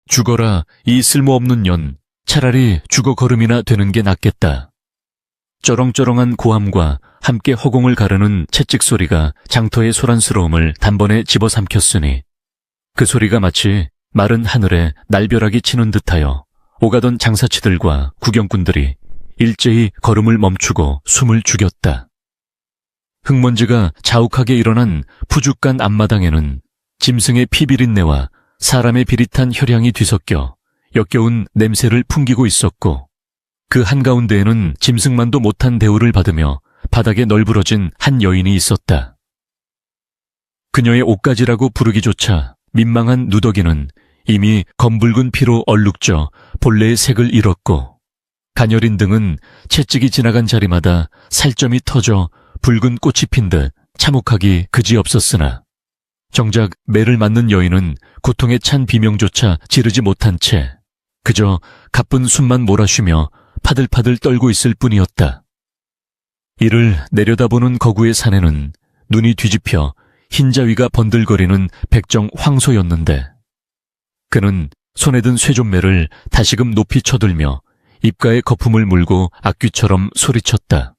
죽어라, 이 쓸모없는 년. 차라리 죽어 걸음이나 되는 게 낫겠다. 쩌렁쩌렁한 고함과 함께 허공을 가르는 채찍 소리가 장터의 소란스러움을 단번에 집어삼켰으니 그 소리가 마치 마른 하늘에 날벼락이 치는 듯하여 오가던 장사치들과 구경꾼들이 일제히 걸음을 멈추고 숨을 죽였다. 흙먼지가 자욱하게 일어난 푸죽간 앞마당에는 짐승의 피비린내와 사람의 비릿한 혈향이 뒤섞여 역겨운 냄새를 풍기고 있었고 그 한가운데에는 짐승만도 못한 대우를 받으며 바닥에 널브러진 한 여인이 있었다. 그녀의 옷가지라고 부르기조차 민망한 누더기는 이미 검붉은 피로 얼룩져 본래의 색을 잃었고 가녀린 등은 채찍이 지나간 자리마다 살점이 터져 붉은 꽃이 핀 듯 참혹하기 그지없었으나 정작 매를 맞는 여인은 고통에 찬 비명조차 지르지 못한 채 그저 가쁜 숨만 몰아쉬며 파들파들 떨고 있을 뿐이었다. 이를 내려다보는 거구의 사내는 눈이 뒤집혀 흰자위가 번들거리는 백정 황소였는데 그는 손에 든 쇠존매를 다시금 높이 쳐들며 입가에 거품을 물고 악귀처럼 소리쳤다.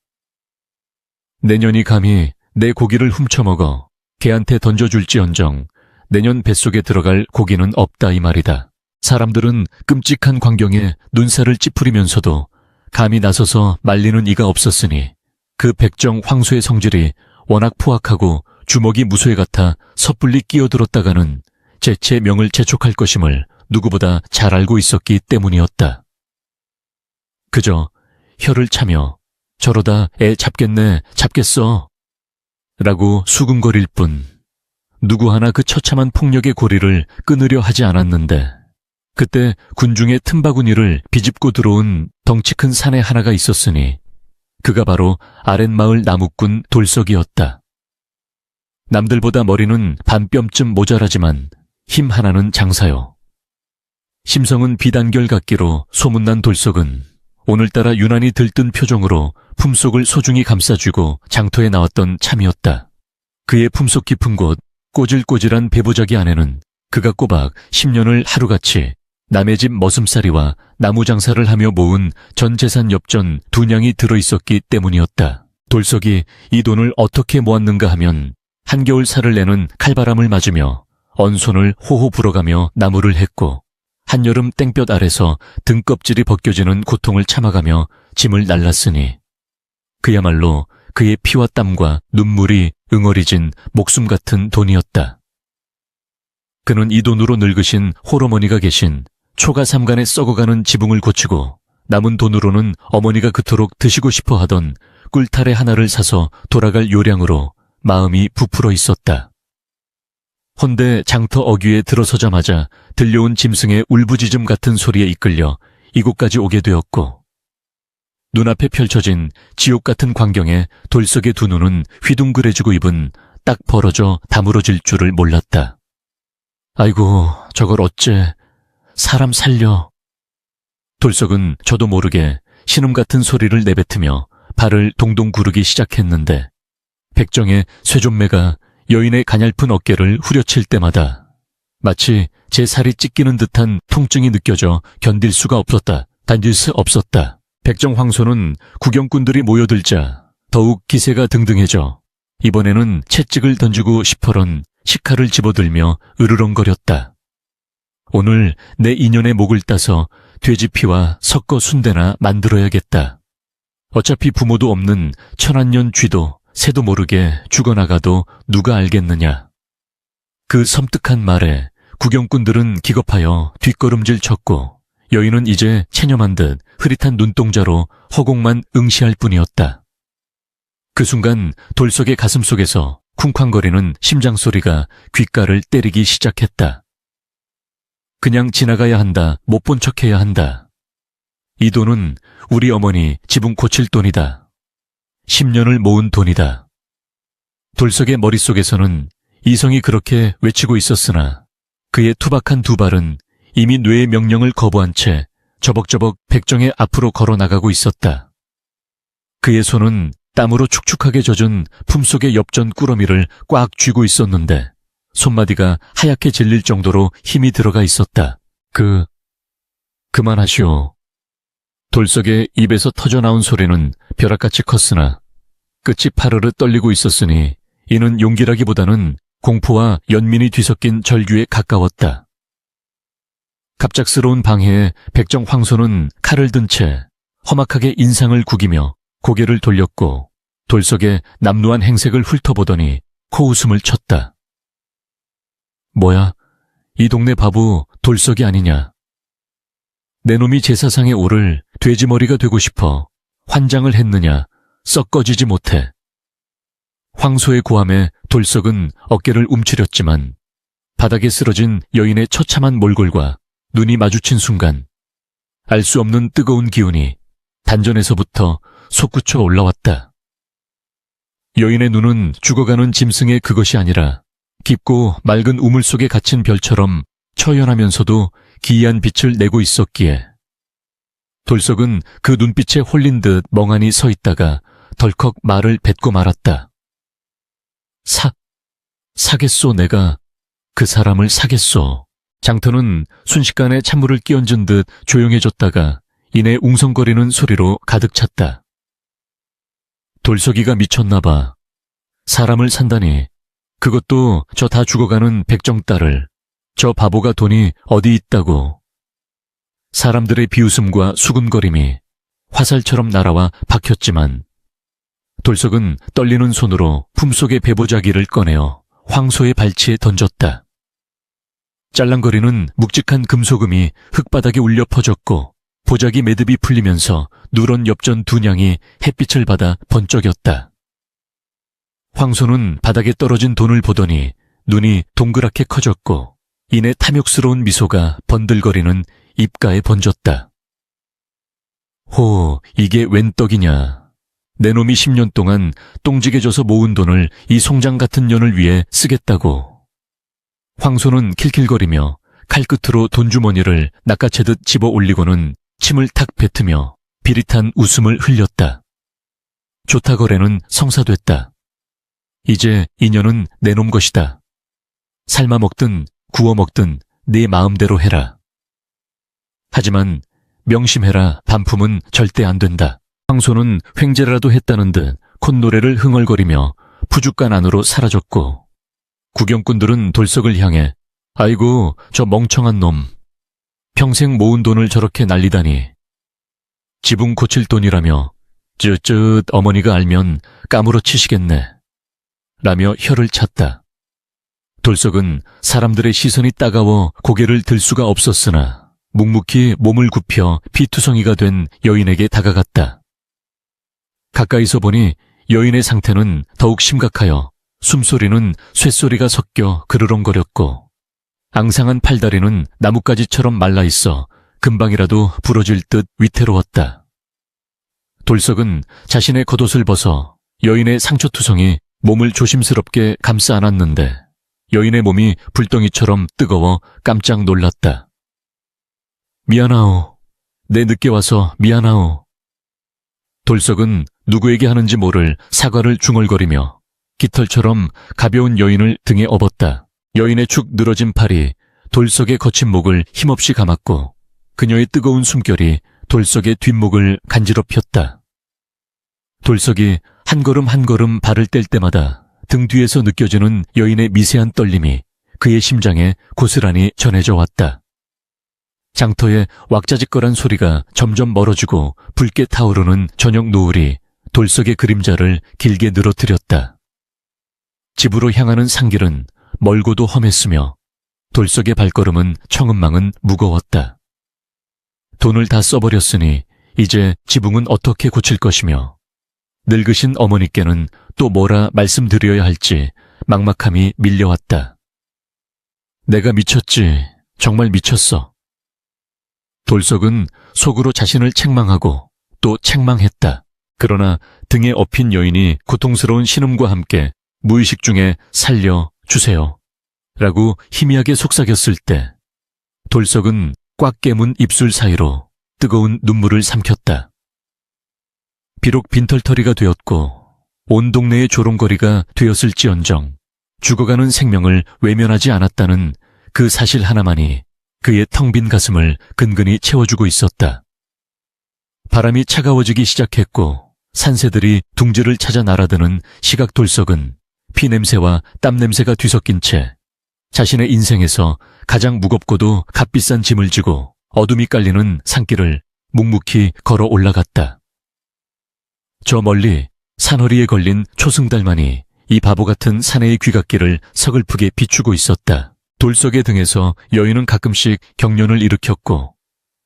내년이 감히 내 고기를 훔쳐먹어 개한테 던져줄지언정 내년 뱃속에 들어갈 고기는 없다 이 말이다. 사람들은 끔찍한 광경에 눈살을 찌푸리면서도 감히 나서서 말리는 이가 없었으니 그 백정 황소의 성질이 워낙 포악하고 주먹이 무소에 같아 섣불리 끼어들었다가는 재체 명을 재촉할 것임을 누구보다 잘 알고 있었기 때문이었다. 그저 혀를 차며 저러다 애 잡겠네 잡겠어 라고 수근거릴 뿐 누구 하나 그 처참한 폭력의 고리를 끊으려 하지 않았는데 그때 군중의 틈바구니를 비집고 들어온 덩치 큰 사내 하나가 있었으니 그가 바로 아랫마을 나무꾼 돌석이었다. 남들보다 머리는 반뼘쯤 모자라지만 힘 하나는 장사요. 심성은 비단결 같기로 소문난 돌석은 오늘따라 유난히 들뜬 표정으로 품속을 소중히 감싸쥐고 장터에 나왔던 참이었다. 그의 품속 깊은 곳 꼬질꼬질한 배보자기 안에는 그가 꼬박 10년을 하루같이 남의 집 머슴살이와 나무장사를 하며 모은 전 재산 엽전 2냥이 들어있었기 때문이었다. 돌석이 이 돈을 어떻게 모았는가 하면 한겨울 살을 내는 칼바람을 맞으며 언손을 호호 불어가며 나무를 했고 한여름 땡볕 아래서 등껍질이 벗겨지는 고통을 참아가며 짐을 날랐으니 그야말로 그의 피와 땀과 눈물이 응어리진 목숨 같은 돈이었다. 그는 이 돈으로 늙으신 홀어머니가 계신 초가 삼간에 썩어가는 지붕을 고치고 남은 돈으로는 어머니가 그토록 드시고 싶어 하던 꿀타래 하나를 사서 돌아갈 요량으로 마음이 부풀어 있었다. 헌데 장터 어귀에 들어서자마자 들려온 짐승의 울부짖음 같은 소리에 이끌려 이곳까지 오게 되었고 눈앞에 펼쳐진 지옥 같은 광경에 돌석의 두 눈은 휘둥그레지고 입은 딱 벌어져 다물어질 줄을 몰랐다. 아이고 저걸 어째 사람 살려. 돌석은 저도 모르게 신음 같은 소리를 내뱉으며 발을 동동 구르기 시작했는데 백정의 쇠존매가 여인의 가냘픈 어깨를 후려칠 때마다 마치 제 살이 찢기는 듯한 통증이 느껴져 견딜 수가 없었다. 단질 수 없었다. 백정 황소는 구경꾼들이 모여들자 더욱 기세가 등등해져 이번에는 채찍을 던지고 싶어런 식칼을 집어들며 으르렁거렸다. 오늘 내 인연의 목을 따서 돼지피와 섞어 순대나 만들어야겠다. 어차피 부모도 없는 천한년 쥐도 새도 모르게 죽어나가도 누가 알겠느냐. 그 섬뜩한 말에 구경꾼들은 기겁하여 뒷걸음질 쳤고 여인은 이제 체념한 듯 흐릿한 눈동자로 허공만 응시할 뿐이었다. 그 순간 돌석의 가슴속에서 쿵쾅거리는 심장소리가 귓가를 때리기 시작했다. 그냥 지나가야 한다. 못 본 척해야 한다. 이 돈은 우리 어머니 지붕 고칠 돈이다. 10년을 모은 돈이다. 돌석의 머릿속에서는 이성이 그렇게 외치고 있었으나 그의 투박한 두 발은 이미 뇌의 명령을 거부한 채 저벅저벅 백정의 앞으로 걸어나가고 있었다. 그의 손은 땀으로 축축하게 젖은 품속의 엽전 꾸러미를 꽉 쥐고 있었는데 손마디가 하얗게 질릴 정도로 힘이 들어가 있었다. 그만하시오. 돌석의 입에서 터져나온 소리는 벼락같이 컸으나 끝이 파르르 떨리고 있었으니 이는 용기라기보다는 공포와 연민이 뒤섞인 절규에 가까웠다. 갑작스러운 방해에 백정 황소는 칼을 든 채 험악하게 인상을 구기며 고개를 돌렸고 돌석의 남루한 행색을 훑어보더니 코웃음을 쳤다. 뭐야, 이 동네 바보 돌석이 아니냐. 내 놈이 제사상에 오를 돼지머리가 되고 싶어 환장을 했느냐, 썩 꺼지지 못해. 황소의 고함에 돌석은 어깨를 움츠렸지만 바닥에 쓰러진 여인의 처참한 몰골과 눈이 마주친 순간 알 수 없는 뜨거운 기운이 단전에서부터 솟구쳐 올라왔다. 여인의 눈은 죽어가는 짐승의 그것이 아니라 깊고 맑은 우물 속에 갇힌 별처럼 처연하면서도 기이한 빛을 내고 있었기에 돌석은 그 눈빛에 홀린 듯 멍하니 서 있다가 덜컥 말을 뱉고 말았다. 사겠소. 내가 그 사람을 사겠소. 장터는 순식간에 찬물을 끼얹은 듯 조용해졌다가 이내 웅성거리는 소리로 가득 찼다. 돌석이가 미쳤나 봐. 사람을 산다니. 그것도 저 다 죽어가는 백정딸을. 저 바보가 돈이 어디 있다고. 사람들의 비웃음과 수군거림이 화살처럼 날아와 박혔지만 돌석은 떨리는 손으로 품속의 배보자기를 꺼내어 황소의 발치에 던졌다. 짤랑거리는 묵직한 금소금이 흙바닥에 울려 퍼졌고 보자기 매듭이 풀리면서 누런 엽전 두 냥이 햇빛을 받아 번쩍였다. 황소는 바닥에 떨어진 돈을 보더니 눈이 동그랗게 커졌고 이내 탐욕스러운 미소가 번들거리는 입가에 번졌다. 호, 이게 웬 떡이냐. 내 놈이 10년 동안 똥지게 져서 모은 돈을 이 송장 같은 년을 위해 쓰겠다고. 황소는 킬킬거리며 칼끝으로 돈주머니를 낚아채듯 집어 올리고는 침을 탁 뱉으며 비릿한 웃음을 흘렸다. 좋다 거래는 성사됐다. 이제 인연은 내 놈 것이다. 삶아 먹든 구워 먹든 네 마음대로 해라. 하지만 명심해라. 반품은 절대 안 된다. 황소는 횡재라도 했다는 듯 콧노래를 흥얼거리며 푸죽간 안으로 사라졌고 구경꾼들은 돌석을 향해 아이고 저 멍청한 놈. 평생 모은 돈을 저렇게 날리다니. 지붕 고칠 돈이라며 쯧쯧 어머니가 알면 까무러 치시겠네. 라며 혀를 찼다. 돌석은 사람들의 시선이 따가워 고개를 들 수가 없었으나 묵묵히 몸을 굽혀 피투성이가 된 여인에게 다가갔다. 가까이서 보니 여인의 상태는 더욱 심각하여 숨소리는 쇳소리가 섞여 그르렁거렸고 앙상한 팔다리는 나뭇가지처럼 말라있어 금방이라도 부러질 듯 위태로웠다. 돌석은 자신의 겉옷을 벗어 여인의 상처투성이 몸을 조심스럽게 감싸 안았는데 여인의 몸이 불덩이처럼 뜨거워 깜짝 놀랐다. 미안하오. 내 늦게 와서 미안하오. 돌석은 누구에게 하는지 모를 사과를 중얼거리며 깃털처럼 가벼운 여인을 등에 업었다. 여인의 축 늘어진 팔이 돌석의 거친 목을 힘없이 감았고 그녀의 뜨거운 숨결이 돌석의 뒷목을 간지럽혔다. 돌석이 한 걸음 한 걸음 발을 뗄 때마다 등 뒤에서 느껴지는 여인의 미세한 떨림이 그의 심장에 고스란히 전해져 왔다. 장터의 왁자지껄한 소리가 점점 멀어지고 붉게 타오르는 저녁 노을이 돌석의 그림자를 길게 늘어뜨렸다. 집으로 향하는 산길은 멀고도 험했으며 돌석의 발걸음은 청음망은 무거웠다. 돈을 다 써버렸으니 이제 지붕은 어떻게 고칠 것이며 늙으신 어머니께는 또 뭐라 말씀드려야 할지 막막함이 밀려왔다. 내가 미쳤지. 정말 미쳤어. 돌석은 속으로 자신을 책망하고 또 책망했다. 그러나 등에 업힌 여인이 고통스러운 신음과 함께 무의식 중에 살려주세요 라고 희미하게 속삭였을 때 돌석은 꽉 깨문 입술 사이로 뜨거운 눈물을 삼켰다. 비록 빈털터리가 되었고 온 동네의 조롱거리가 되었을지언정 죽어가는 생명을 외면하지 않았다는 그 사실 하나만이 그의 텅 빈 가슴을 근근히 채워주고 있었다. 바람이 차가워지기 시작했고 산새들이 둥지를 찾아 날아드는 시각 돌석은 피냄새와 땀냄새가 뒤섞인 채 자신의 인생에서 가장 무겁고도 값비싼 짐을 지고 어둠이 깔리는 산길을 묵묵히 걸어 올라갔다. 저 멀리 산허리에 걸린 초승달만이 이 바보 같은 사내의 귀갓길을 서글프게 비추고 있었다. 돌석의 등에서 여인은 가끔씩 경련을 일으켰고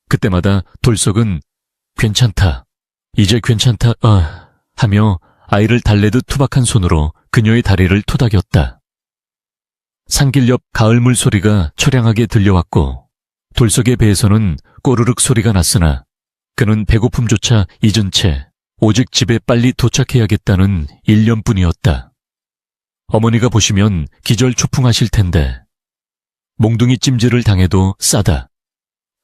그때마다 돌석은 괜찮다, 이제 괜찮다 하며 아이를 달래듯 투박한 손으로 그녀의 다리를 토닥였다. 산길 옆 가을물 소리가 초량하게 들려왔고 돌석의 배에서는 꼬르륵 소리가 났으나 그는 배고픔조차 잊은 채 오직 집에 빨리 도착해야겠다는 일념뿐이었다. 어머니가 보시면 기절초풍하실 텐데 몽둥이 찜질을 당해도 싸다.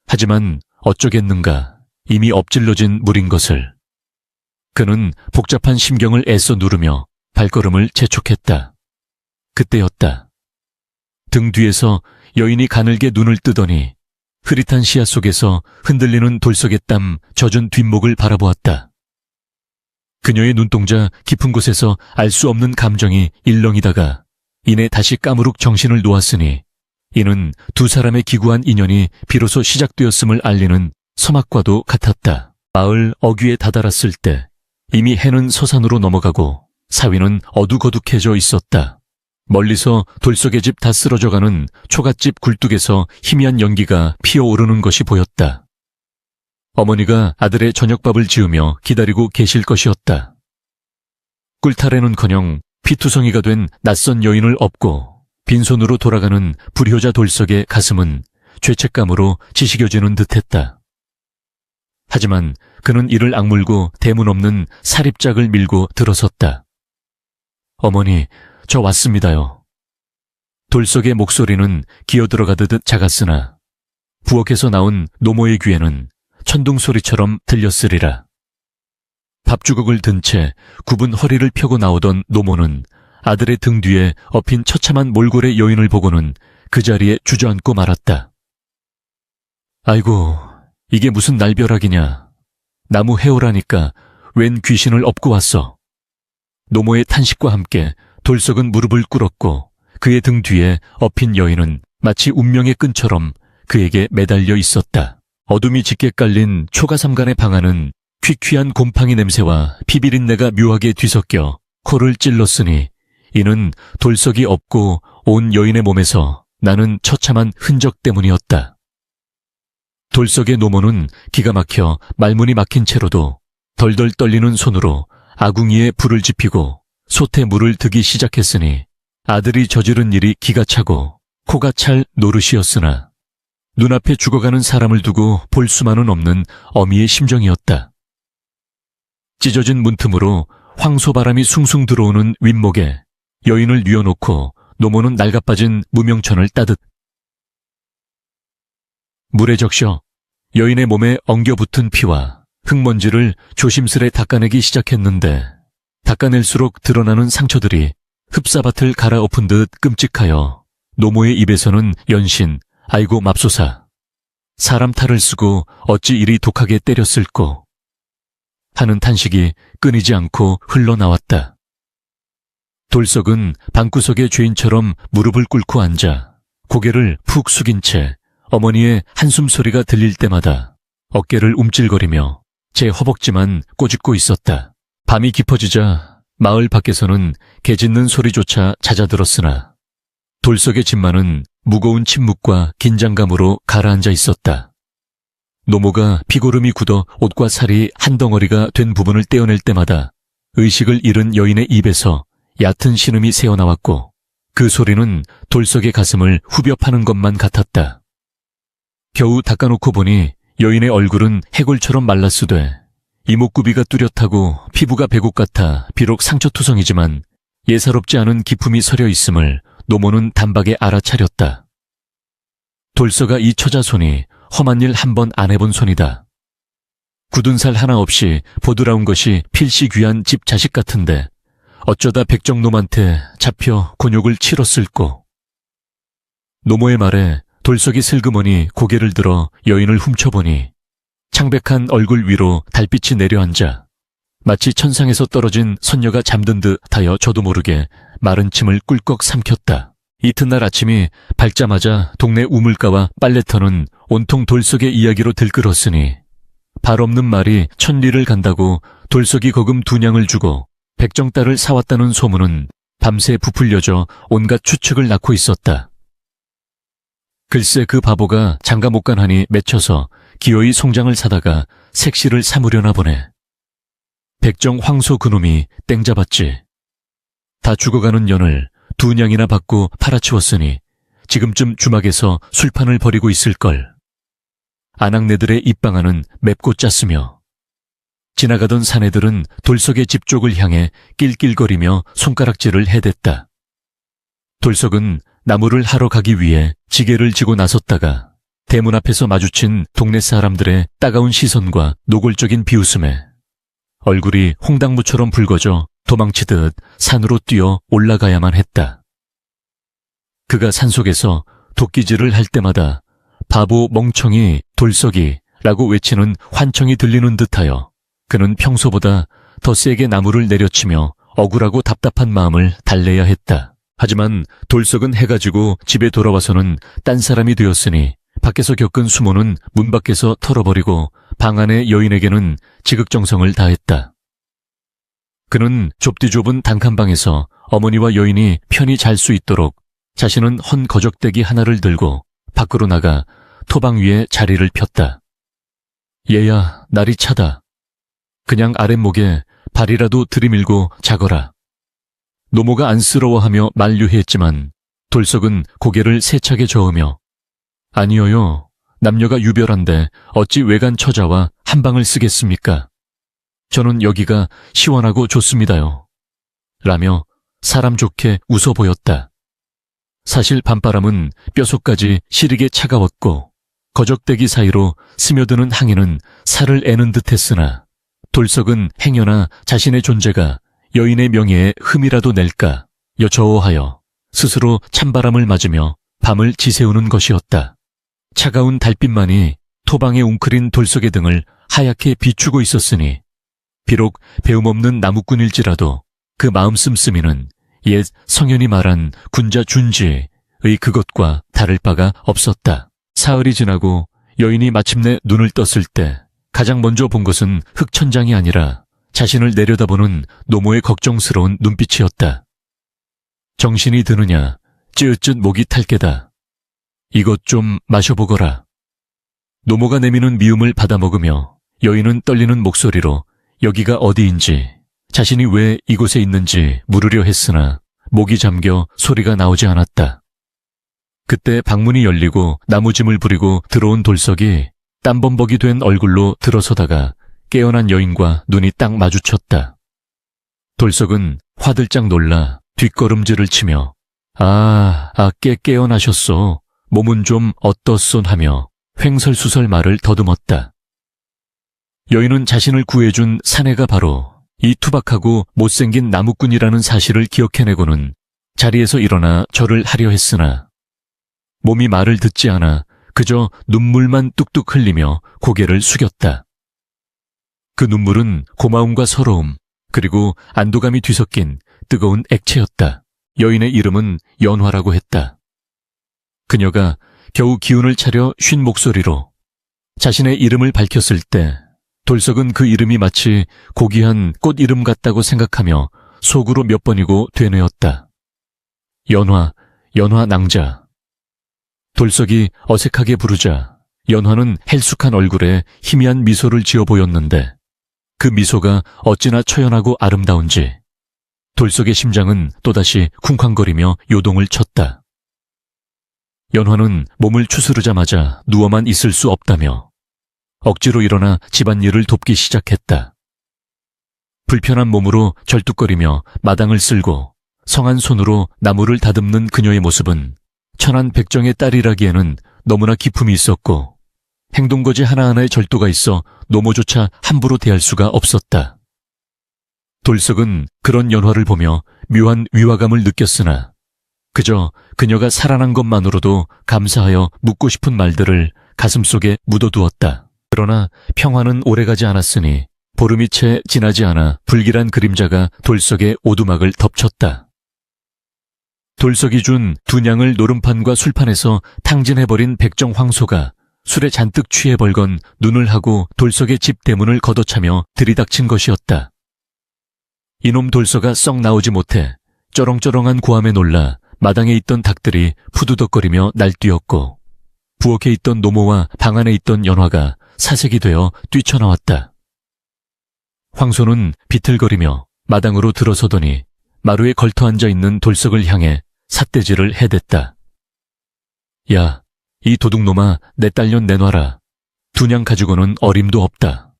하지만 어쩌겠는가, 이미 엎질러진 물인 것을. 그는 복잡한 심경을 애써 누르며 발걸음을 재촉했다. 그때였다. 등 뒤에서 여인이 가늘게 눈을 뜨더니 흐릿한 시야 속에서 흔들리는 돌석의 땀 젖은 뒷목을 바라보았다. 그녀의 눈동자 깊은 곳에서 알 수 없는 감정이 일렁이다가 이내 다시 까무룩 정신을 놓았으니 이는 두 사람의 기구한 인연이 비로소 시작되었음을 알리는 서막과도 같았다. 마을 어귀에 다다랐을 때 이미 해는 서산으로 넘어가고 사위는 어둑어둑해져 있었다. 멀리서 돌석의 집 다 쓰러져가는 초갓집 굴뚝에서 희미한 연기가 피어오르는 것이 보였다. 어머니가 아들의 저녁밥을 지으며 기다리고 계실 것이었다. 꿀탈에는커녕 피투성이가 된 낯선 여인을 업고 빈손으로 돌아가는 불효자 돌석의 가슴은 죄책감으로 지식여지는 듯했다. 하지만 그는 이를 악물고 대문 없는 사립짝을 밀고 들어섰다. 어머니, 저 왔습니다요. 돌석의 목소리는 기어들어가듯 작았으나 부엌에서 나온 노모의 귀에는 천둥소리처럼 들렸으리라. 밥주걱을 든 채 굽은 허리를 펴고 나오던 노모는 아들의 등 뒤에 엎인 처참한 몰골의 여인을 보고는 그 자리에 주저앉고 말았다. 아이고, 이게 무슨 날벼락이냐. 나무 해오라니까 웬 귀신을 업고 왔어. 노모의 탄식과 함께 돌석은 무릎을 꿇었고 그의 등 뒤에 엎인 여인은 마치 운명의 끈처럼 그에게 매달려 있었다. 어둠이 짙게 깔린 초가삼간의 방 안은 퀴퀴한 곰팡이 냄새와 피비린내가 묘하게 뒤섞여 코를 찔렀으니 이는 돌석이 없고 온 여인의 몸에서 나는 처참한 흔적 때문이었다. 돌석의 노모는 기가 막혀 말문이 막힌 채로도 덜덜 떨리는 손으로 아궁이에 불을 지피고 솥에 물을 드기 시작했으니 아들이 저지른 일이 기가 차고 코가 찰 노릇이었으나 눈앞에 죽어가는 사람을 두고 볼 수만은 없는 어미의 심정이었다. 찢어진 문틈으로 황소바람이 숭숭 들어오는 윗목에 여인을 뉘어놓고 노모는 낡아빠진 무명천을 따듯 물에 적셔 여인의 몸에 엉겨붙은 피와 흙먼지를 조심스레 닦아내기 시작했는데 닦아낼수록 드러나는 상처들이 흡사밭을 갈아엎은 듯 끔찍하여 노모의 입에서는 연신 아이고 맙소사, 사람 탈을 쓰고 어찌 이리 독하게 때렸을꼬 하는 탄식이 끊이지 않고 흘러나왔다. 돌석은 방구석의 죄인처럼 무릎을 꿇고 앉아 고개를 푹 숙인 채 어머니의 한숨 소리가 들릴 때마다 어깨를 움찔거리며 제 허벅지만 꼬집고 있었다. 밤이 깊어지자 마을 밖에서는 개 짖는 소리조차 잦아들었으나 돌석의 집만은 무거운 침묵과 긴장감으로 가라앉아 있었다. 노모가 피고름이 굳어 옷과 살이 한 덩어리가 된 부분을 떼어낼 때마다 의식을 잃은 여인의 입에서 얕은 신음이 새어나왔고 그 소리는 돌석의 가슴을 후벼 파는 것만 같았다. 겨우 닦아놓고 보니 여인의 얼굴은 해골처럼 말랐으되 이목구비가 뚜렷하고 피부가 배곡 같아 비록 상처투성이지만 예사롭지 않은 기품이 서려 있음을 노모는 단박에 알아차렸다. 돌서가 이 처자손이 험한 일 한 번 안 해본 손이다. 굳은 살 하나 없이 보드라운 것이 필시 귀한 집 자식 같은데 어쩌다 백정놈한테 잡혀 곤욕을 치렀을꼬. 노모의 말에 돌석이 슬그머니 고개를 들어 여인을 훔쳐보니 창백한 얼굴 위로 달빛이 내려앉아 마치 천상에서 떨어진 선녀가 잠든 듯하여 저도 모르게 마른 침을 꿀꺽 삼켰다. 이튿날 아침이 밝자마자 동네 우물가와 빨래터는 온통 돌석의 이야기로 들끓었으니 발 없는 말이 천리를 간다고 돌석이 거금 2냥을 주고 백정딸을 사왔다는 소문은 밤새 부풀려져 온갖 추측을 낳고 있었다. 글쎄 그 바보가 장가 못 간하니 맺혀서 기어이 송장을 사다가 색시를 사무려나 보네. 백정 황소 그놈이 땡 잡았지. 다 죽어가는 연을 2냥이나 받고 팔아치웠으니 지금쯤 주막에서 술판을 벌이고 있을걸. 아낙네들의 입방아는 맵고 짰으며 지나가던 사내들은 돌석의 집 쪽을 향해 낄낄거리며 손가락질을 해댔다. 돌석은 나무를 하러 가기 위해 지게를 지고 나섰다가 대문 앞에서 마주친 동네 사람들의 따가운 시선과 노골적인 비웃음에 얼굴이 홍당무처럼 붉어져 도망치듯 산으로 뛰어 올라가야만 했다. 그가 산속에서 도끼질을 할 때마다 바보 멍청이 돌석이 라고 외치는 환청이 들리는 듯하여 그는 평소보다 더 세게 나무를 내려치며 억울하고 답답한 마음을 달래야 했다. 하지만 돌석은 해가 지고 집에 돌아와서는 딴 사람이 되었으니 밖에서 겪은 수모는 문 밖에서 털어버리고 방 안의 여인에게는 지극정성을 다했다. 그는 좁디 좁은 단칸방에서 어머니와 여인이 편히 잘 수 있도록 자신은 헌 거적대기 하나를 들고 밖으로 나가 토방 위에 자리를 폈다. 얘야, 날이 차다. 그냥 아랫목에 발이라도 들이밀고 자거라. 노모가 안쓰러워하며 만류했지만 돌석은 고개를 세차게 저으며 아니어요. 남녀가 유별한데 어찌 외간 처자와 한방을 쓰겠습니까? 저는 여기가 시원하고 좋습니다요. 라며 사람 좋게 웃어 보였다. 사실 밤바람은 뼛속까지 시리게 차가웠고 거적대기 사이로 스며드는 항해는 살을 애는 듯했으나 돌석은 행여나 자신의 존재가 여인의 명예에 흠이라도 낼까 여저어하여 스스로 찬바람을 맞으며 밤을 지새우는 것이었다. 차가운 달빛만이 토방에 웅크린 돌석의 등을 하얗게 비추고 있었으니 비록 배움없는 나무꾼일지라도 그 마음 씀씀이는 옛 성현이 말한 군자 준지의 그것과 다를 바가 없었다. 사흘이 지나고 여인이 마침내 눈을 떴을 때 가장 먼저 본 것은 흑천장이 아니라 자신을 내려다보는 노모의 걱정스러운 눈빛이었다. 정신이 드느냐, 쯧쯧 목이 탈 게다. 이것 좀 마셔보거라. 노모가 내미는 미움을 받아먹으며 여인은 떨리는 목소리로 여기가 어디인지, 자신이 왜 이곳에 있는지 물으려 했으나 목이 잠겨 소리가 나오지 않았다. 그때 방문이 열리고 나무짐을 부리고 들어온 돌석이 땀범벅이 된 얼굴로 들어서다가 깨어난 여인과 눈이 딱 마주쳤다. 돌석은 화들짝 놀라 뒷걸음질을 치며 깨어나셨소. 몸은 좀 어떻소 하며 횡설수설 말을 더듬었다. 여인은 자신을 구해준 사내가 바로 이 투박하고 못생긴 나무꾼이라는 사실을 기억해내고는 자리에서 일어나 절을 하려 했으나 몸이 말을 듣지 않아 그저 눈물만 뚝뚝 흘리며 고개를 숙였다. 그 눈물은 고마움과 서러움 그리고 안도감이 뒤섞인 뜨거운 액체였다. 여인의 이름은 연화라고 했다. 그녀가 겨우 기운을 차려 쉰 목소리로 자신의 이름을 밝혔을 때 돌석은 그 이름이 마치 고귀한 꽃 이름 같다고 생각하며 속으로 몇 번이고 되뇌었다. 연화 낭자. 돌석이 어색하게 부르자 연화는 헬쑥한 얼굴에 희미한 미소를 지어 보였는데 그 미소가 어찌나 처연하고 아름다운지 돌석의 심장은 또다시 쿵쾅거리며 요동을 쳤다. 연화는 몸을 추스르자마자 누워만 있을 수 없다며 억지로 일어나 집안일을 돕기 시작했다. 불편한 몸으로 절뚝거리며 마당을 쓸고 성한 손으로 나무를 다듬는 그녀의 모습은 천한 백정의 딸이라기에는 너무나 기품이 있었고 행동거지 하나하나에 절도가 있어 노모조차 함부로 대할 수가 없었다. 돌석은 그런 연화를 보며 묘한 위화감을 느꼈으나 그저 그녀가 살아난 것만으로도 감사하여 묻고 싶은 말들을 가슴속에 묻어두었다. 그러나 평화는 오래가지 않았으니 보름이 채 지나지 않아 불길한 그림자가 돌석의 오두막을 덮쳤다. 돌석이 준 두 냥을 노름판과 술판에서 탕진해버린 백정 황소가 술에 잔뜩 취해 벌건 눈을 하고 돌석의 집 대문을 걷어차며 들이닥친 것이었다. 이놈 돌석아 썩 나오지 못해 쩌렁쩌렁한 고함에 놀라 마당에 있던 닭들이 푸두덕거리며 날뛰었고 부엌에 있던 노모와 방 안에 있던 연화가 사색이 되어 뛰쳐나왔다. 황소는 비틀거리며 마당으로 들어서더니 마루에 걸터앉아 있는 돌석을 향해 삿대질을 해댔다. 야, 이 도둑놈아 내 딸년 내놔라. 두 냥 가지고는 어림도 없다.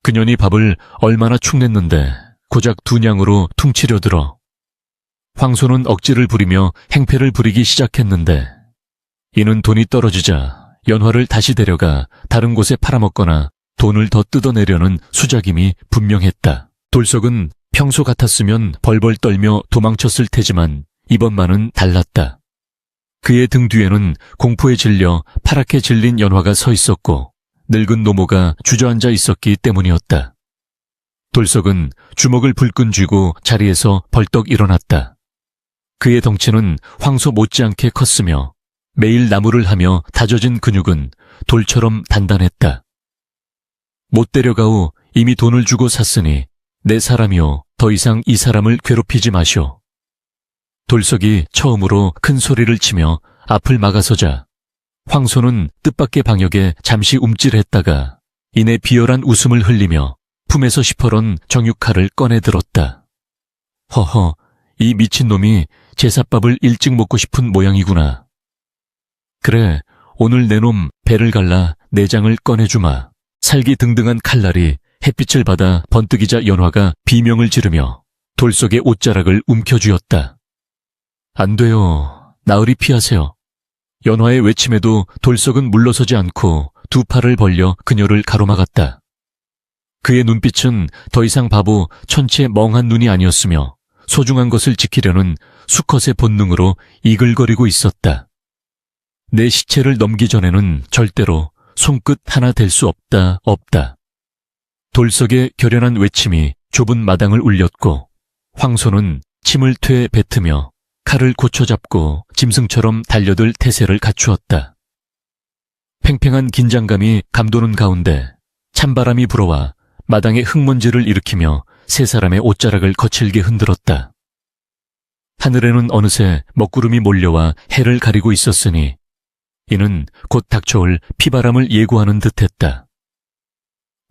그년이 밥을 얼마나 축냈는데 고작 두 냥으로 퉁치려 들어. 황소는 억지를 부리며 행패를 부리기 시작했는데 이는 돈이 떨어지자 연화를 다시 데려가 다른 곳에 팔아먹거나 돈을 더 뜯어내려는 수작임이 분명했다. 돌석은 평소 같았으면 벌벌 떨며 도망쳤을 테지만 이번만은 달랐다. 그의 등 뒤에는 공포에 질려 파랗게 질린 연화가 서 있었고 늙은 노모가 주저앉아 있었기 때문이었다. 돌석은 주먹을 불끈 쥐고 자리에서 벌떡 일어났다. 그의 덩치는 황소 못지않게 컸으며 매일 나무를 하며 다져진 근육은 돌처럼 단단했다. 못 데려가오. 이미 돈을 주고 샀으니 내 사람이오. 더 이상 이 사람을 괴롭히지 마시오. 돌석이 처음으로 큰 소리를 치며 앞을 막아서자 황소는 뜻밖의 방역에 잠시 움찔했다가 이내 비열한 웃음을 흘리며 품에서 시퍼런 정육칼을 꺼내 들었다. 허허, 이 미친놈이 제삿밥을 일찍 먹고 싶은 모양이구나. 그래, 오늘 내 놈 배를 갈라 내장을 꺼내주마. 살기 등등한 칼날이 햇빛을 받아 번뜩이자 연화가 비명을 지르며 돌석의 옷자락을 움켜쥐었다. 안 돼요. 나으리 피하세요. 연화의 외침에도 돌석은 물러서지 않고 두 팔을 벌려 그녀를 가로막았다. 그의 눈빛은 더 이상 바보 천치의 멍한 눈이 아니었으며 소중한 것을 지키려는 수컷의 본능으로 이글거리고 있었다. 내 시체를 넘기 전에는 절대로 손끝 하나 댈 수 없다. 돌석의 결연한 외침이 좁은 마당을 울렸고 황소는 침을 퇴 뱉으며 칼을 고쳐잡고 짐승처럼 달려들 태세를 갖추었다. 팽팽한 긴장감이 감도는 가운데 찬바람이 불어와 마당에 흙먼지를 일으키며 세 사람의 옷자락을 거칠게 흔들었다. 하늘에는 어느새 먹구름이 몰려와 해를 가리고 있었으니 이는 곧 닥쳐올 피바람을 예고하는 듯했다.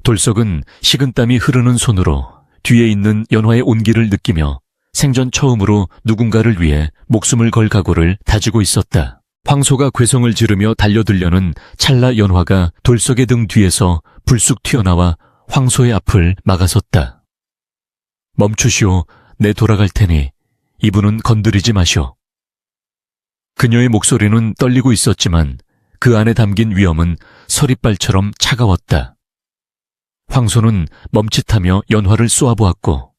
돌석은 식은땀이 흐르는 손으로 뒤에 있는 연화의 온기를 느끼며 생전 처음으로 누군가를 위해 목숨을 걸 각오를 다지고 있었다. 황소가 괴성을 지르며 달려들려는 찰나 연화가 돌석의 등 뒤에서 불쑥 튀어나와 황소의 앞을 막아섰다. 멈추시오. 내 돌아갈 테니 이분은 건드리지 마시오. 그녀의 목소리는 떨리고 있었지만 그 안에 담긴 위험은 서리발처럼 차가웠다. 황소는 멈칫하며 연화를 쏘아보았고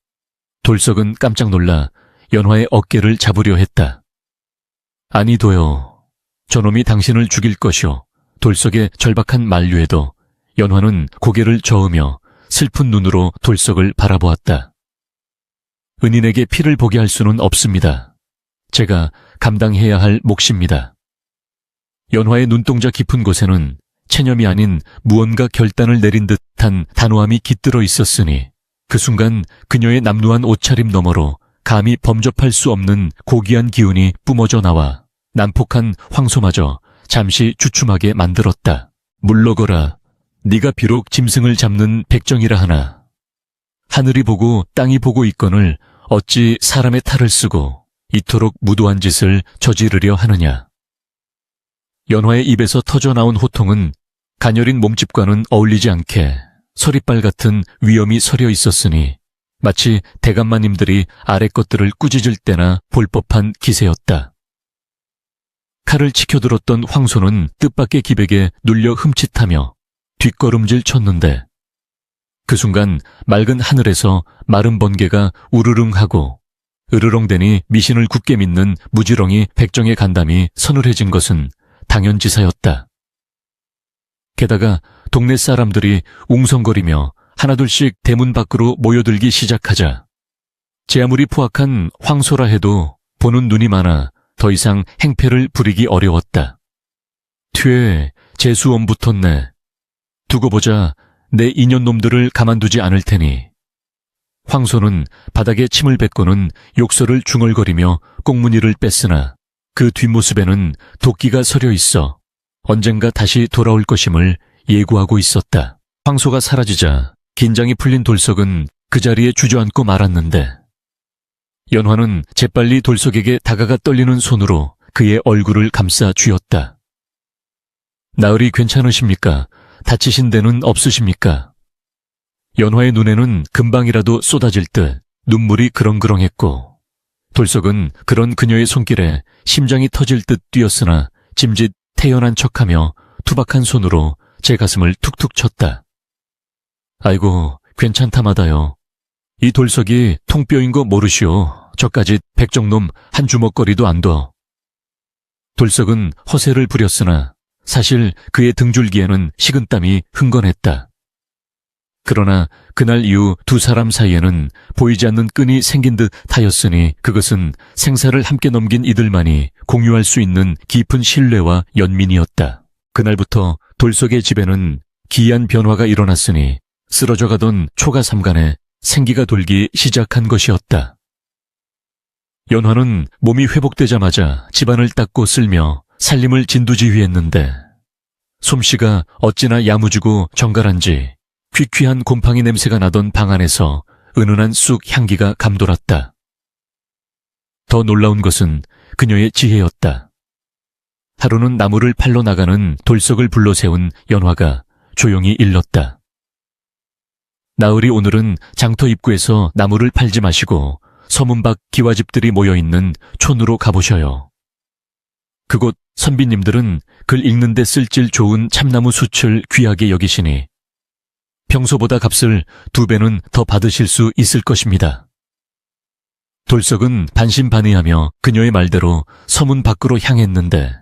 돌석은 깜짝 놀라 연화의 어깨를 잡으려 했다. 아니도요. 저놈이 당신을 죽일 것이오. 돌석의 절박한 만류에도 연화는 고개를 저으며 슬픈 눈으로 돌석을 바라보았다. 은인에게 피를 보게 할 수는 없습니다. 제가 감당해야 할 몫입니다. 연화의 눈동자 깊은 곳에는 체념이 아닌 무언가 결단을 내린 듯한 단호함이 깃들어 있었으니 그 순간 그녀의 남루한 옷차림 너머로 감히 범접할 수 없는 고귀한 기운이 뿜어져 나와 난폭한 황소마저 잠시 주춤하게 만들었다. 물러거라. 네가 비록 짐승을 잡는 백정이라 하나 하늘이 보고 땅이 보고 있거늘 어찌 사람의 탈을 쓰고 이토록 무도한 짓을 저지르려 하느냐. 연화의 입에서 터져나온 호통은 가녀린 몸집과는 어울리지 않게 서리빨 같은 위엄이 서려 있었으니 마치 대감마님들이 아래 것들을 꾸짖을 때나 볼 법한 기세였다. 칼을 치켜들었던 황소는 뜻밖의 기백에 눌려 흠칫하며 뒷걸음질 쳤는데 그 순간 맑은 하늘에서 마른 번개가 우르릉 하고 으르렁대니 미신을 굳게 믿는 무지렁이 백정의 간담이 서늘해진 것은 당연지사였다. 게다가 동네 사람들이 웅성거리며 하나둘씩 대문 밖으로 모여들기 시작하자 제 아무리 포악한 황소라 해도 보는 눈이 많아 더 이상 행패를 부리기 어려웠다. 퇴, 재수원 붙었네. 두고 보자 내 인연놈들을 가만두지 않을 테니. 황소는 바닥에 침을 뱉고는 욕설을 중얼거리며 꽁무니를 뺐으나 그 뒷모습에는 도끼가 서려 있어 언젠가 다시 돌아올 것임을 예고하고 있었다. 황소가 사라지자 긴장이 풀린 돌석은 그 자리에 주저앉고 말았는데 연화는 재빨리 돌석에게 다가가 떨리는 손으로 그의 얼굴을 감싸 쥐었다. 나으리 괜찮으십니까? 다치신 데는 없으십니까? 연화의 눈에는 금방이라도 쏟아질 듯 눈물이 그렁그렁했고 돌석은 그런 그녀의 손길에 심장이 터질 듯 뛰었으나 짐짓 태연한 척하며 투박한 손으로 제 가슴을 툭툭 쳤다. 아이고 괜찮다마다요. 이 돌석이 통뼈인 거 모르시오. 저까지 백정놈 한 주먹거리도 안 둬. 돌석은 허세를 부렸으나 사실 그의 등줄기에는 식은땀이 흥건했다. 그러나 그날 이후 두 사람 사이에는 보이지 않는 끈이 생긴 듯 하였으니 그것은 생사를 함께 넘긴 이들만이 공유할 수 있는 깊은 신뢰와 연민이었다. 그날부터 돌석의 집에는 기이한 변화가 일어났으니 쓰러져가던 초가삼간에 생기가 돌기 시작한 것이었다. 연화는 몸이 회복되자마자 집안을 닦고 쓸며 살림을 진두지휘했는데 솜씨가 어찌나 야무지고 정갈한지 퀴퀴한 곰팡이 냄새가 나던 방 안에서 은은한 쑥 향기가 감돌았다. 더 놀라운 것은 그녀의 지혜였다. 하루는 나무를 팔러 나가는 돌석을 불러 세운 연화가 조용히 일렀다. 나으리 오늘은 장터 입구에서 나무를 팔지 마시고 서문 밖 기와집들이 모여있는 촌으로 가보셔요. 그곳 선비님들은 글 읽는 데 쓸질 좋은 참나무 숯을 귀하게 여기시니 평소보다 값을 2배는 더 받으실 수 있을 것입니다. 돌석은 반신반의하며 그녀의 말대로 서문 밖으로 향했는데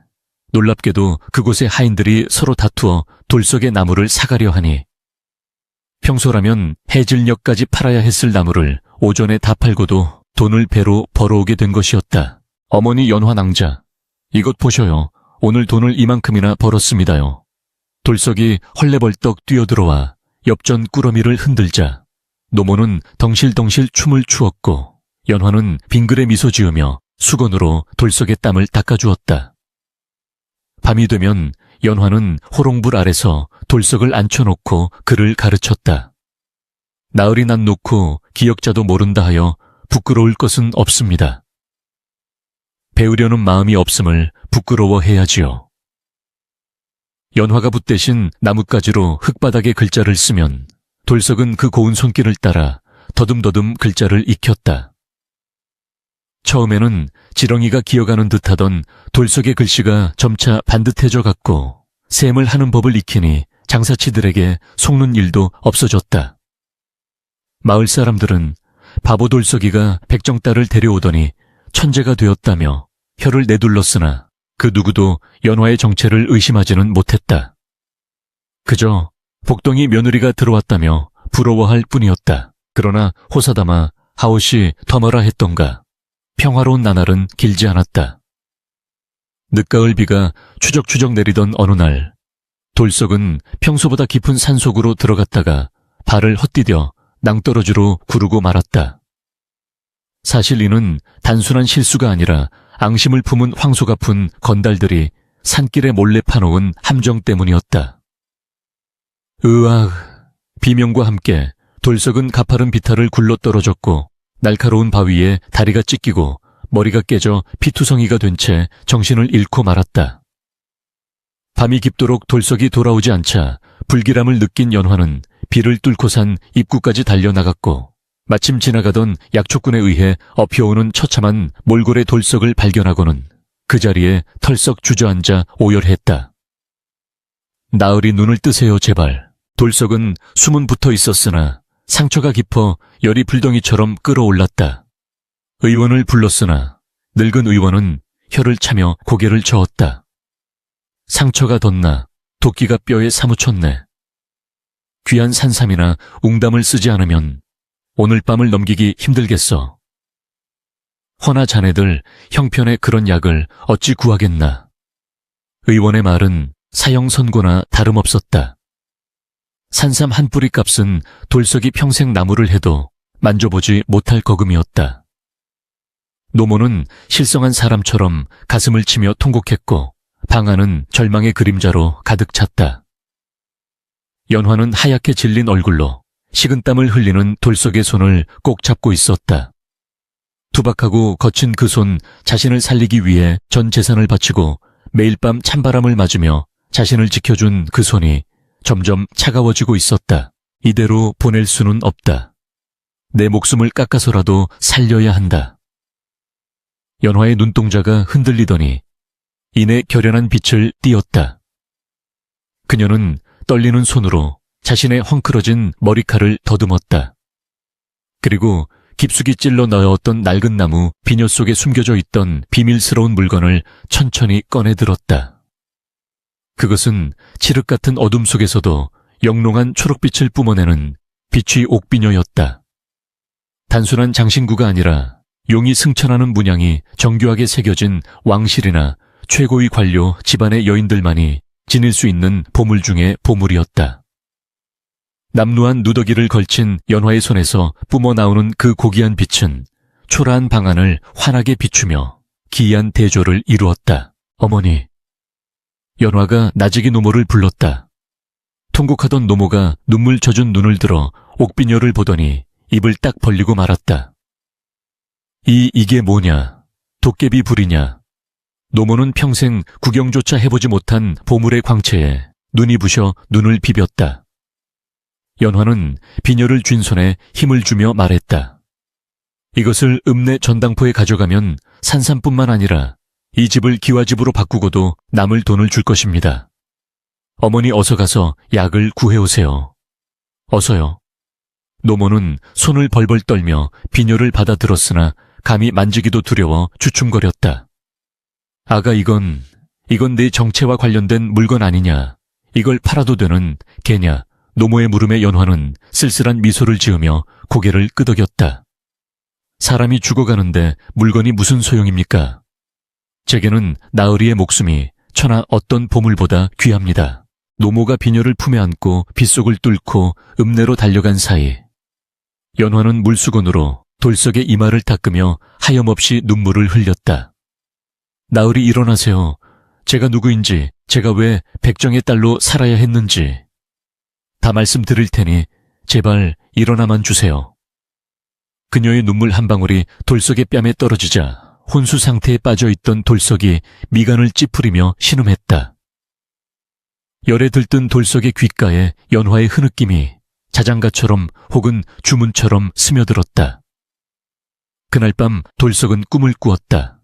놀랍게도 그곳의 하인들이 서로 다투어 돌석의 나무를 사가려 하니 평소라면 해질녘까지 팔아야 했을 나무를 오전에 다 팔고도 돈을 배로 벌어오게 된 것이었다. 어머니 연화 낭자, 이것 보셔요. 오늘 돈을 이만큼이나 벌었습니다요. 돌석이 헐레벌떡 뛰어들어와 엽전 꾸러미를 흔들자 노모는 덩실덩실 춤을 추었고 연화는 빙그레 미소 지으며 수건으로 돌석의 땀을 닦아주었다. 밤이 되면 연화는 호롱불 아래서 돌석을 앉혀놓고 그를 가르쳤다. 나으리 난 놓고 기역자도 모른다 하여 부끄러울 것은 없습니다. 배우려는 마음이 없음을 부끄러워해야지요. 연화가 붓대신 나뭇가지로 흙바닥에 글자를 쓰면 돌석은 그 고운 손길을 따라 더듬더듬 글자를 익혔다. 처음에는 지렁이가 기어가는 듯하던 돌석의 글씨가 점차 반듯해져 갔고 셈을 하는 법을 익히니 장사치들에게 속는 일도 없어졌다. 마을 사람들은 바보 돌석이가 백정딸을 데려오더니 천재가 되었다며 혀를 내둘렀으나 그 누구도 연화의 정체를 의심하지는 못했다. 그저 복덩이 며느리가 들어왔다며 부러워할 뿐이었다. 그러나 호사다마 하옷이 더머라 했던가 평화로운 나날은 길지 않았다. 늦가을 비가 추적추적 내리던 어느 날 돌석은 평소보다 깊은 산속으로 들어갔다가 발을 헛디뎌 낭떠러지로 구르고 말았다. 사실 이는 단순한 실수가 아니라 앙심을 품은 황소가 푼 건달들이 산길에 몰래 파놓은 함정 때문이었다. 으악, 비명과 함께 돌석은 가파른 비탈을 굴러떨어졌고 날카로운 바위에 다리가 찢기고 머리가 깨져 피투성이가 된 채 정신을 잃고 말았다. 밤이 깊도록 돌석이 돌아오지 않자 불길함을 느낀 연화는 비를 뚫고 산 입구까지 달려나갔고 마침 지나가던 약초꾼에 의해 엎혀오는 처참한 몰골의 돌석을 발견하고는 그 자리에 털썩 주저앉아 오열했다. 나으리 눈을 뜨세요 제발. 돌석은 숨은 붙어 있었으나 상처가 깊어 열이 불덩이처럼 끓어올랐다. 의원을 불렀으나 늙은 의원은 혀를 차며 고개를 저었다. 상처가 덧나 도끼가 뼈에 사무쳤네. 귀한 산삼이나 웅담을 쓰지 않으면 오늘 밤을 넘기기 힘들겠어. 허나 자네들 형편에 그런 약을 어찌 구하겠나. 의원의 말은 사형 선고나 다름없었다. 산삼 한 뿌리 값은 돌석이 평생 나무를 해도 만져보지 못할 거금이었다. 노모는 실성한 사람처럼 가슴을 치며 통곡했고 방 안은 절망의 그림자로 가득 찼다. 연화는 하얗게 질린 얼굴로 식은땀을 흘리는 돌석의 손을 꼭 잡고 있었다. 투박하고 거친 그 손 자신을 살리기 위해 전 재산을 바치고 매일 밤 찬바람을 맞으며 자신을 지켜준 그 손이 점점 차가워지고 있었다. 이대로 보낼 수는 없다. 내 목숨을 깎아서라도 살려야 한다. 연화의 눈동자가 흔들리더니 이내 결연한 빛을 띄었다. 그녀는 떨리는 손으로 자신의 헝클어진 머리칼을 더듬었다. 그리고 깊숙이 찔러 넣었던 낡은 나무 비녀 속에 숨겨져 있던 비밀스러운 물건을 천천히 꺼내 들었다. 그것은 칠흑 같은 어둠 속에서도 영롱한 초록빛을 뿜어내는 빛의 옥비녀였다. 단순한 장신구가 아니라 용이 승천하는 문양이 정교하게 새겨진 왕실이나 최고의 관료 집안의 여인들만이 지닐 수 있는 보물 중의 보물이었다. 남루한 누더기를 걸친 연화의 손에서 뿜어나오는 그 고귀한 빛은 초라한 방안을 환하게 비추며 기이한 대조를 이루었다. 어머니. 연화가 나직이 노모를 불렀다. 통곡하던 노모가 눈물 젖은 눈을 들어 옥비녀를 보더니 입을 딱 벌리고 말았다. 이게 뭐냐? 도깨비 불이냐? 노모는 평생 구경조차 해보지 못한 보물의 광채에 눈이 부셔 눈을 비볐다. 연화는 비녀를 쥔 손에 힘을 주며 말했다. 이것을 읍내 전당포에 가져가면 산삼뿐만 아니라 이 집을 기와집으로 바꾸고도 남을 돈을 줄 것입니다. 어머니 어서 가서 약을 구해오세요. 어서요. 노모는 손을 벌벌 떨며 비녀를 받아들었으나 감히 만지기도 두려워 주춤거렸다. 아가 이건 내 정체와 관련된 물건 아니냐. 이걸 팔아도 되는 개냐. 노모의 물음에 연화는 쓸쓸한 미소를 지으며 고개를 끄덕였다. 사람이 죽어가는데 물건이 무슨 소용입니까? 제게는 나으리의 목숨이 천하 어떤 보물보다 귀합니다. 노모가 비녀를 품에 안고 빗속을 뚫고 읍내로 달려간 사이 연화는 물수건으로 돌석의 이마를 닦으며 하염없이 눈물을 흘렸다. 나으리 일어나세요. 제가 누구인지, 제가 왜 백정의 딸로 살아야 했는지 다 말씀드릴 테니 제발 일어나만 주세요. 그녀의 눈물 한 방울이 돌석의 뺨에 떨어지자 혼수 상태에 빠져있던 돌석이 미간을 찌푸리며 신음했다. 열에 들뜬 돌석의 귓가에 연화의 흐느낌이 자장가처럼 혹은 주문처럼 스며들었다. 그날 밤 돌석은 꿈을 꾸었다.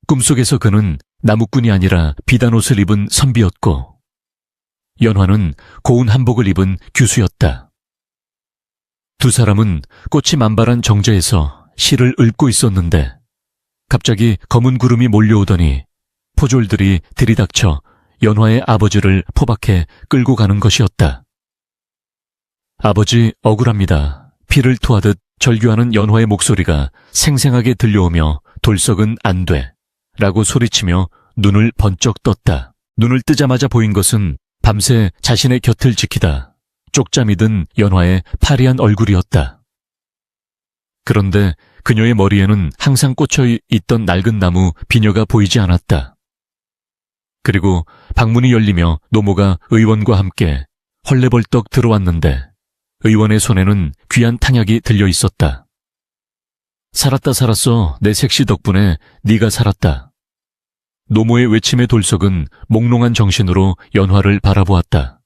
꿈속에서 그는 나무꾼이 아니라 비단 옷을 입은 선비였고 연화는 고운 한복을 입은 규수였다. 두 사람은 꽃이 만발한 정자에서 시를 읊고 있었는데 갑자기 검은 구름이 몰려오더니 포졸들이 들이닥쳐 연화의 아버지를 포박해 끌고 가는 것이었다. 아버지 억울합니다. 피를 토하듯 절규하는 연화의 목소리가 생생하게 들려오며 돌석은 안 돼 라고 소리치며 눈을 번쩍 떴다. 눈을 뜨자마자 보인 것은 밤새 자신의 곁을 지키다 쪽잠이 든 연화의 파리한 얼굴이었다. 그런데 그녀의 머리에는 항상 꽂혀 있던 낡은 나무 비녀가 보이지 않았다. 그리고 방문이 열리며 노모가 의원과 함께 헐레벌떡 들어왔는데 의원의 손에는 귀한 탕약이 들려 있었다. 살았다 살았어. 내 색시 덕분에 네가 살았다. 노모의 외침의 돌석은 몽롱한 정신으로 연화를 바라보았다.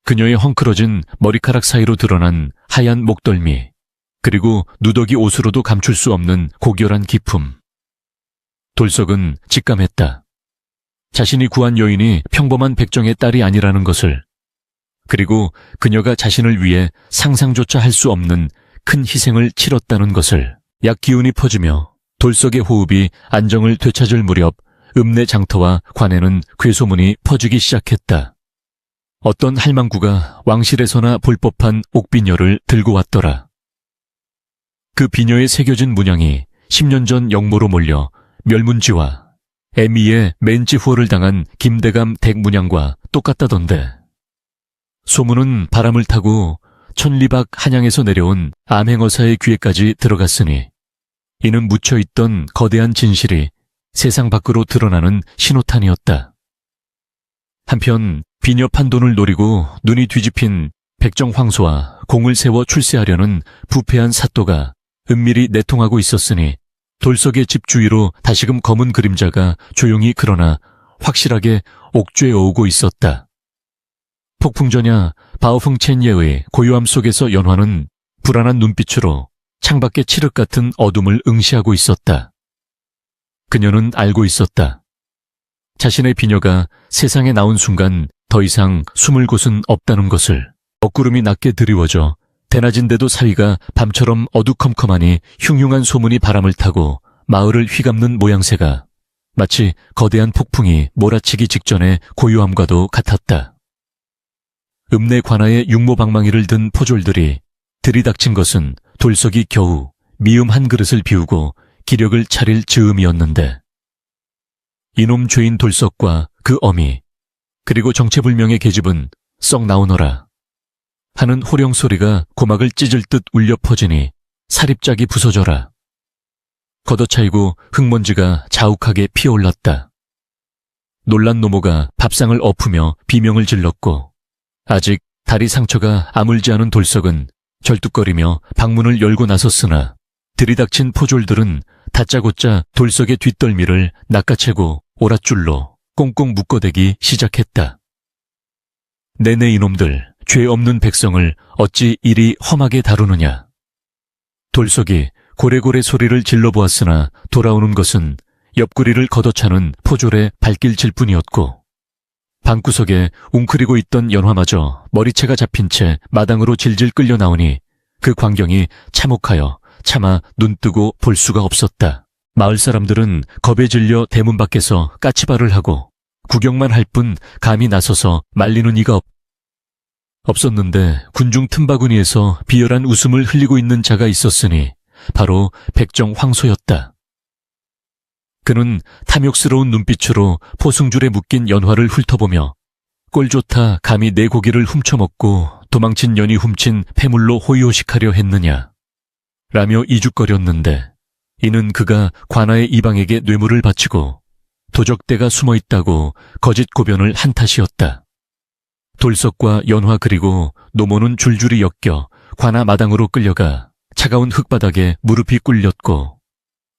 그녀의 헝클어진 머리카락 사이로 드러난 하얀 목덜미, 그리고 누더기 옷으로도 감출 수 없는 고결한 기품. 돌석은 직감했다. 자신이 구한 여인이 평범한 백정의 딸이 아니라는 것을, 그리고 그녀가 자신을 위해 상상조차 할 수 없는 큰 희생을 치렀다는 것을. 약 기운이 퍼지며 돌석의 호흡이 안정을 되찾을 무렵 읍내 장터와 관에는 괴소문이 퍼지기 시작했다. 어떤 할망구가 왕실에서나 볼 법한 옥비녀를 들고 왔더라. 그 비녀에 새겨진 문양이 10년 전 영모로 몰려 멸문지와 애미의 맨지후어를 당한 김대감 댁 문양과 똑같다던데. 소문은 바람을 타고 천리박 한양에서 내려온 암행어사의 귀에까지 들어갔으니 이는 묻혀있던 거대한 진실이 세상 밖으로 드러나는 신호탄이었다. 한편 비녀 판돈을 노리고 눈이 뒤집힌 백정황소와 공을 세워 출세하려는 부패한 사또가 은밀히 내통하고 있었으니 돌석의 집 주위로 다시금 검은 그림자가 조용히 그러나 확실하게 옥죄어 오고 있었다. 폭풍전야 바오흥첸예의 고요함 속에서 연화는 불안한 눈빛으로 창밖의 칠흑 같은 어둠을 응시하고 있었다. 그녀는 알고 있었다. 자신의 비녀가 세상에 나온 순간 더 이상 숨을 곳은 없다는 것을. 먹구름이 낮게 드리워져 대낮인데도 사위가 밤처럼 어두컴컴하니 흉흉한 소문이 바람을 타고 마을을 휘감는 모양새가 마치 거대한 폭풍이 몰아치기 직전의 고요함과도 같았다. 읍내 관아에 육모방망이를 든 포졸들이 들이닥친 것은 돌석이 겨우 미음 한 그릇을 비우고 기력을 차릴 즈음이었는데 이놈 죄인 돌석과 그 어미 그리고 정체불명의 계집은 썩 나오너라 하는 호령 소리가 고막을 찢을 듯 울려 퍼지니 사립짝이 부서져라. 걷어차이고 흙먼지가 자욱하게 피어올랐다. 놀란 노모가 밥상을 엎으며 비명을 질렀고 아직 다리 상처가 아물지 않은 돌석은 절뚝거리며 방문을 열고 나섰으나 들이닥친 포졸들은 다짜고짜 돌석의 뒷덜미를 낚아채고 오랏줄로 꽁꽁 묶어대기 시작했다. 내내 이놈들 죄 없는 백성을 어찌 이리 험하게 다루느냐. 돌석이 고래고래 소리를 질러보았으나 돌아오는 것은 옆구리를 걷어차는 포졸의 발길질 뿐이었고 방구석에 웅크리고 있던 연화마저 머리채가 잡힌 채 마당으로 질질 끌려 나오니 그 광경이 참혹하여 차마 눈뜨고 볼 수가 없었다. 마을 사람들은 겁에 질려 대문 밖에서 까치발을 하고 구경만 할 뿐 감히 나서서 말리는 이가 없었는데 군중 틈바구니에서 비열한 웃음을 흘리고 있는 자가 있었으니 바로 백정황소였다. 그는 탐욕스러운 눈빛으로 포승줄에 묶인 연화를 훑어보며 꼴 좋다 감히 내 고기를 훔쳐먹고 도망친 년이 훔친 폐물로 호의호식하려 했느냐 라며 이죽거렸는데 이는 그가 관아의 이방에게 뇌물을 바치고 도적대가 숨어있다고 거짓 고변을 한 탓이었다. 돌석과 연화 그리고 노모는 줄줄이 엮여 관아 마당으로 끌려가 차가운 흙바닥에 무릎이 꿇렸고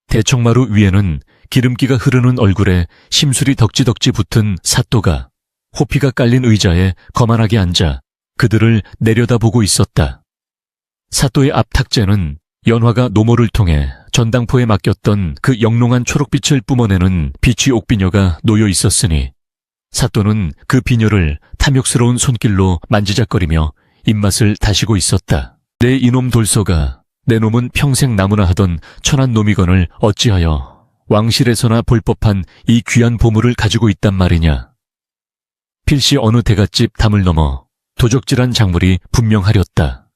대청마루 위에는 기름기가 흐르는 얼굴에 심술이 덕지덕지 붙은 사또가 호피가 깔린 의자에 거만하게 앉아 그들을 내려다보고 있었다. 사또의 앞 탁재는 연화가 노모를 통해 전당포에 맡겼던 그 영롱한 초록빛을 뿜어내는 비취 옥비녀가 놓여 있었으니 사또는 그 비녀를 탐욕스러운 손길로 만지작거리며 입맛을 다시고 있었다. 내 이놈 돌서가 내 놈은 평생 나무나 하던 천한 놈이건을 어찌하여 왕실에서나 볼 법한 이 귀한 보물을 가지고 있단 말이냐. 필시 어느 대갓집 담을 넘어 도적질한 작물이 분명하렸다.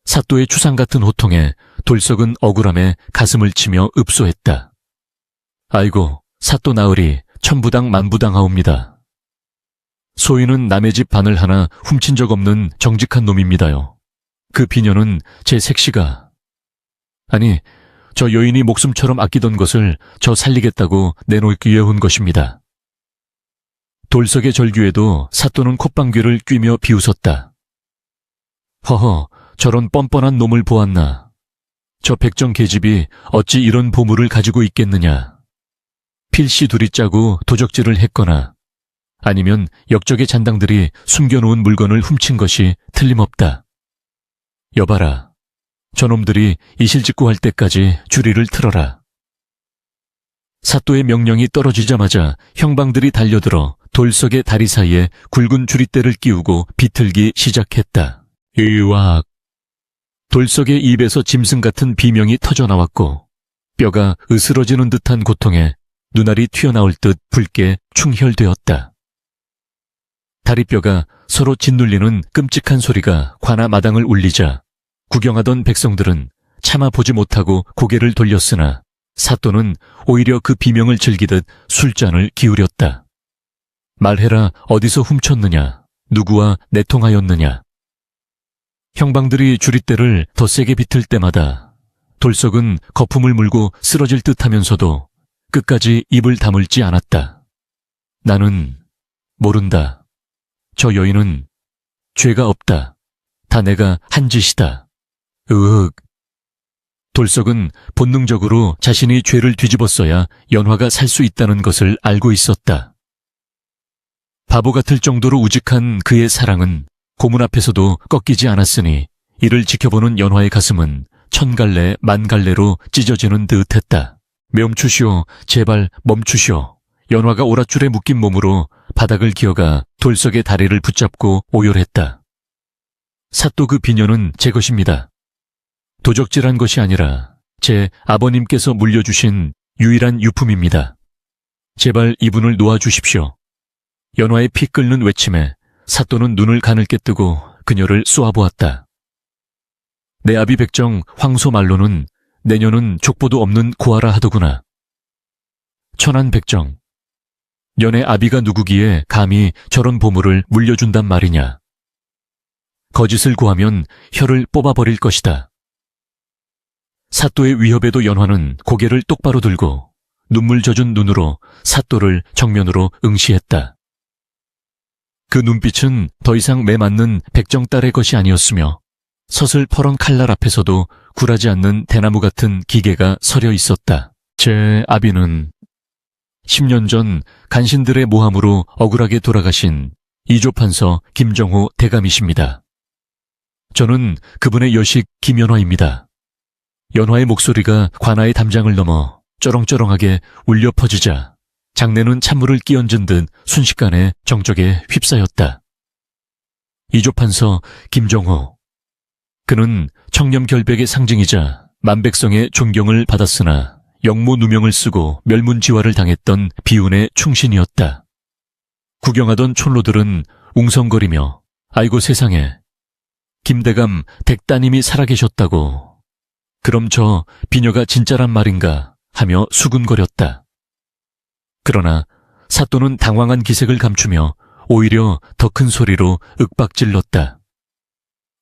사또의 추상 같은 호통에 돌석은 억울함에 가슴을 치며 읍소했다. 아이고, 사또 나으리 천부당 만부당하옵니다. 소인은 남의 집 바늘 하나 훔친 적 없는 정직한 놈입니다요. 그 비녀는 제 색시가 아니 저 여인이 목숨처럼 아끼던 것을 저 살리겠다고 내놓기 위해 온 것입니다. 돌석의 절규에도 사또는 콧방귀를 뀌며 비웃었다. 허허, 저런 뻔뻔한 놈을 보았나. 저 백정 계집이 어찌 이런 보물을 가지고 있겠느냐. 필시 둘이 짜고 도적질을 했거나 아니면 역적의 잔당들이 숨겨놓은 물건을 훔친 것이 틀림없다. 여봐라, 저놈들이 이실직고 할 때까지 주리를 틀어라. 사또의 명령이 떨어지자마자 형방들이 달려들어 돌석의 다리 사이에 굵은 주리대를 끼우고 비틀기 시작했다. 으악! 돌석의 입에서 짐승 같은 비명이 터져나왔고 뼈가 으스러지는 듯한 고통에 눈알이 튀어나올 듯 붉게 충혈되었다. 다리뼈가 서로 짓눌리는 끔찍한 소리가 관아 마당을 울리자 구경하던 백성들은 차마 보지 못하고 고개를 돌렸으나 사또는 오히려 그 비명을 즐기듯 술잔을 기울였다. 말해라, 어디서 훔쳤느냐? 누구와 내통하였느냐? 형방들이 주릿대를 더 세게 비틀 때마다 돌석은 거품을 물고 쓰러질 듯 하면서도 끝까지 입을 다물지 않았다. 나는 모른다. 저 여인은 죄가 없다. 다 내가 한 짓이다. 으흑. 돌석은 본능적으로 자신이 죄를 뒤집었어야 연화가 살 수 있다는 것을 알고 있었다. 바보 같을 정도로 우직한 그의 사랑은 고문 앞에서도 꺾이지 않았으니 이를 지켜보는 연화의 가슴은 천갈래 만갈래로 찢어지는 듯했다. 멈추시오. 제발 멈추시오. 연화가 오랏줄에 묶인 몸으로 바닥을 기어가 돌석의 다리를 붙잡고 오열했다. 사또 그 비녀는 제 것입니다. 도적질한 것이 아니라 제 아버님께서 물려주신 유일한 유품입니다. 제발 이분을 놓아주십시오. 연화의 피 끓는 외침에 사또는 눈을 가늘게 뜨고 그녀를 쏘아보았다. 내 아비 백정 황소 말로는 내년은 족보도 없는 고아라 하더구나. 천안 백정, 연의 아비가 누구기에 감히 저런 보물을 물려준단 말이냐. 거짓을 고하면 혀를 뽑아버릴 것이다. 사또의 위협에도 연화는 고개를 똑바로 들고 눈물 젖은 눈으로 사또를 정면으로 응시했다. 그 눈빛은 더 이상 매맞는 백정딸의 것이 아니었으며 서슬퍼런 칼날 앞에서도 굴하지 않는 대나무 같은 기계가 서려 있었다. 제 아비는 10년 전 간신들의 모함으로 억울하게 돌아가신 이조판서 김정호 대감이십니다. 저는 그분의 여식 김연화입니다. 연화의 목소리가 관아의 담장을 넘어 쩌렁쩌렁하게 울려 퍼지자 장내는 찬물을 끼얹은 듯 순식간에 정적에 휩싸였다. 이조판서 김정호. 그는 청렴결백의 상징이자 만백성의 존경을 받았으나 영모 누명을 쓰고 멸문지화를 당했던 비운의 충신이었다. 구경하던 촌로들은 웅성거리며 아이고 세상에, 김대감 댁따님이 살아계셨다고. 그럼 저 비녀가 진짜란 말인가 하며 수군거렸다. 그러나 사또는 당황한 기색을 감추며 오히려 더 큰 소리로 윽박질렀다.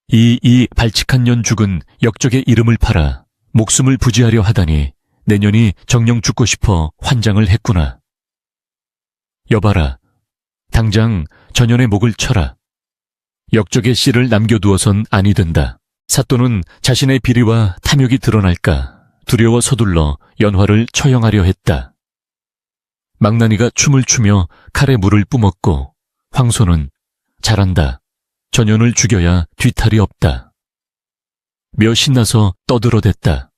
이 발칙한 년 죽은 역적의 이름을 팔아 목숨을 부지하려 하다니 내년이 정녕 죽고 싶어 환장을 했구나. 여봐라, 당장 전연의 목을 쳐라. 역적의 씨를 남겨두어선 아니 된다. 사또는 자신의 비리와 탐욕이 드러날까 두려워 서둘러 연화를 처형하려 했다. 망나니가 춤을 추며 칼에 물을 뿜었고 황소는 잘한다. 전연을 죽여야 뒤탈이 없다. 며 신나서 떠들어댔다.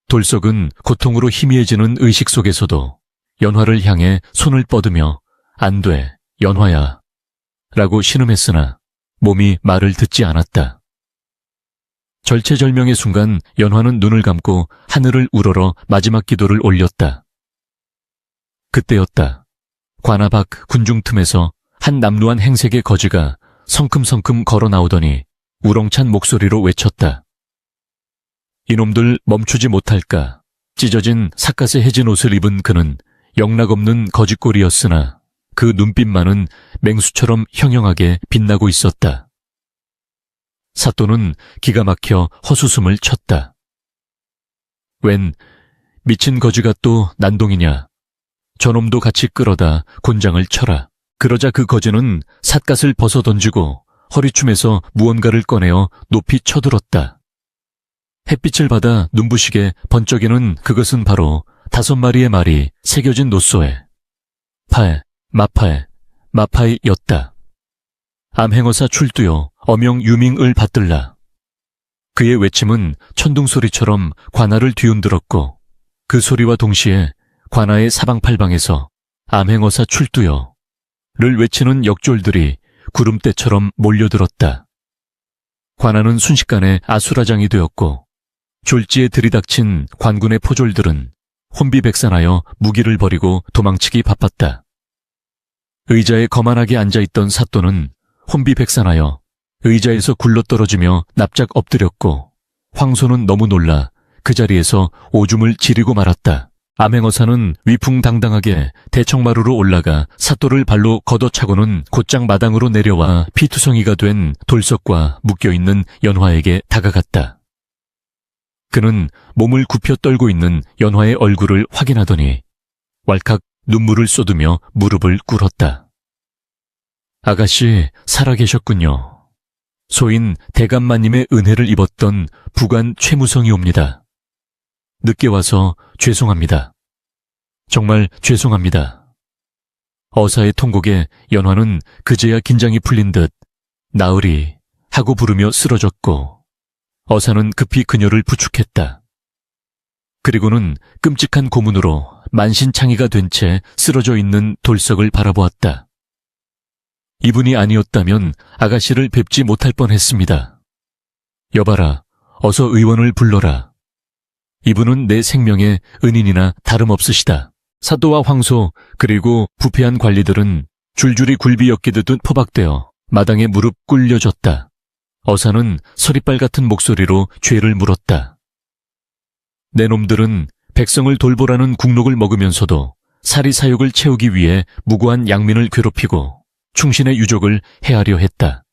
돌석은 고통으로 희미해지는 의식 속에서도 연화를 향해 손을 뻗으며 안 돼, 연화야 라고 신음했으나 몸이 말을 듣지 않았다. 절체절명의 순간 연화는 눈을 감고 하늘을 우러러 마지막 기도를 올렸다. 그때였다. 관아 밖 군중 틈에서 한 남루한 행색의 거지가 성큼성큼 걸어 나오더니 우렁찬 목소리로 외쳤다. 이놈들 멈추지 못할까. 찢어진 삿갓에 해진 옷을 입은 그는 영락없는 거짓골이었으나 그 눈빛만은 맹수처럼 형형하게 빛나고 있었다. 사또는 기가 막혀 헛웃음을 쳤다. 웬 미친 거지가 또 난동이냐. 저놈도 같이 끌어다 곤장을 쳐라. 그러자 그 거지는 삿갓을 벗어던지고 허리춤에서 무언가를 꺼내어 높이 쳐들었다. 햇빛을 받아 눈부시게 번쩍이는 그것은 바로 5마리의 말이 새겨진 노소에 파에, 마파에, 마파이였다. 암행어사 출두요, 어명 유밍을 받들라. 그의 외침은 천둥소리처럼 관아를 뒤흔들었고 그 소리와 동시에 관아의 사방팔방에서 암행어사 출두요 를 외치는 역졸들이 구름대처럼 몰려들었다. 관아는 순식간에 아수라장이 되었고 졸지에 들이닥친 관군의 포졸들은 혼비백산하여 무기를 버리고 도망치기 바빴다. 의자에 거만하게 앉아있던 사또는 혼비백산하여 의자에서 굴러떨어지며 납작 엎드렸고 황소는 너무 놀라 그 자리에서 오줌을 지리고 말았다. 암행어사는 위풍당당하게 대청마루로 올라가 사또를 발로 걷어차고는 곧장 마당으로 내려와 피투성이가 된 돌석과 묶여있는 연화에게 다가갔다. 그는 몸을 굽혀 떨고 있는 연화의 얼굴을 확인하더니 왈칵 눈물을 쏟으며 무릎을 꿇었다. 아가씨 살아계셨군요. 소인 대감마님의 은혜를 입었던 부관 최무성이옵니다. 늦게 와서 죄송합니다. 정말 죄송합니다. 어사의 통곡에 연화는 그제야 긴장이 풀린 듯 나으리 하고 부르며 쓰러졌고 어사는 급히 그녀를 부축했다. 그리고는 끔찍한 고문으로 만신창이가 된 채 쓰러져 있는 돌석을 바라보았다. 이분이 아니었다면 아가씨를 뵙지 못할 뻔했습니다. 여봐라, 어서 의원을 불러라. 이분은 내 생명의 은인이나 다름없으시다. 사또와 황소 그리고 부패한 관리들은 줄줄이 굴비 엮이듯 포박되어 마당에 무릎 꿇려졌다. 어사는 서리빨 같은 목소리로 죄를 물었다. 내 놈들은 백성을 돌보라는 국록을 먹으면서도 사리사욕을 채우기 위해 무고한 양민을 괴롭히고 충신의 유족을 해하려 했다.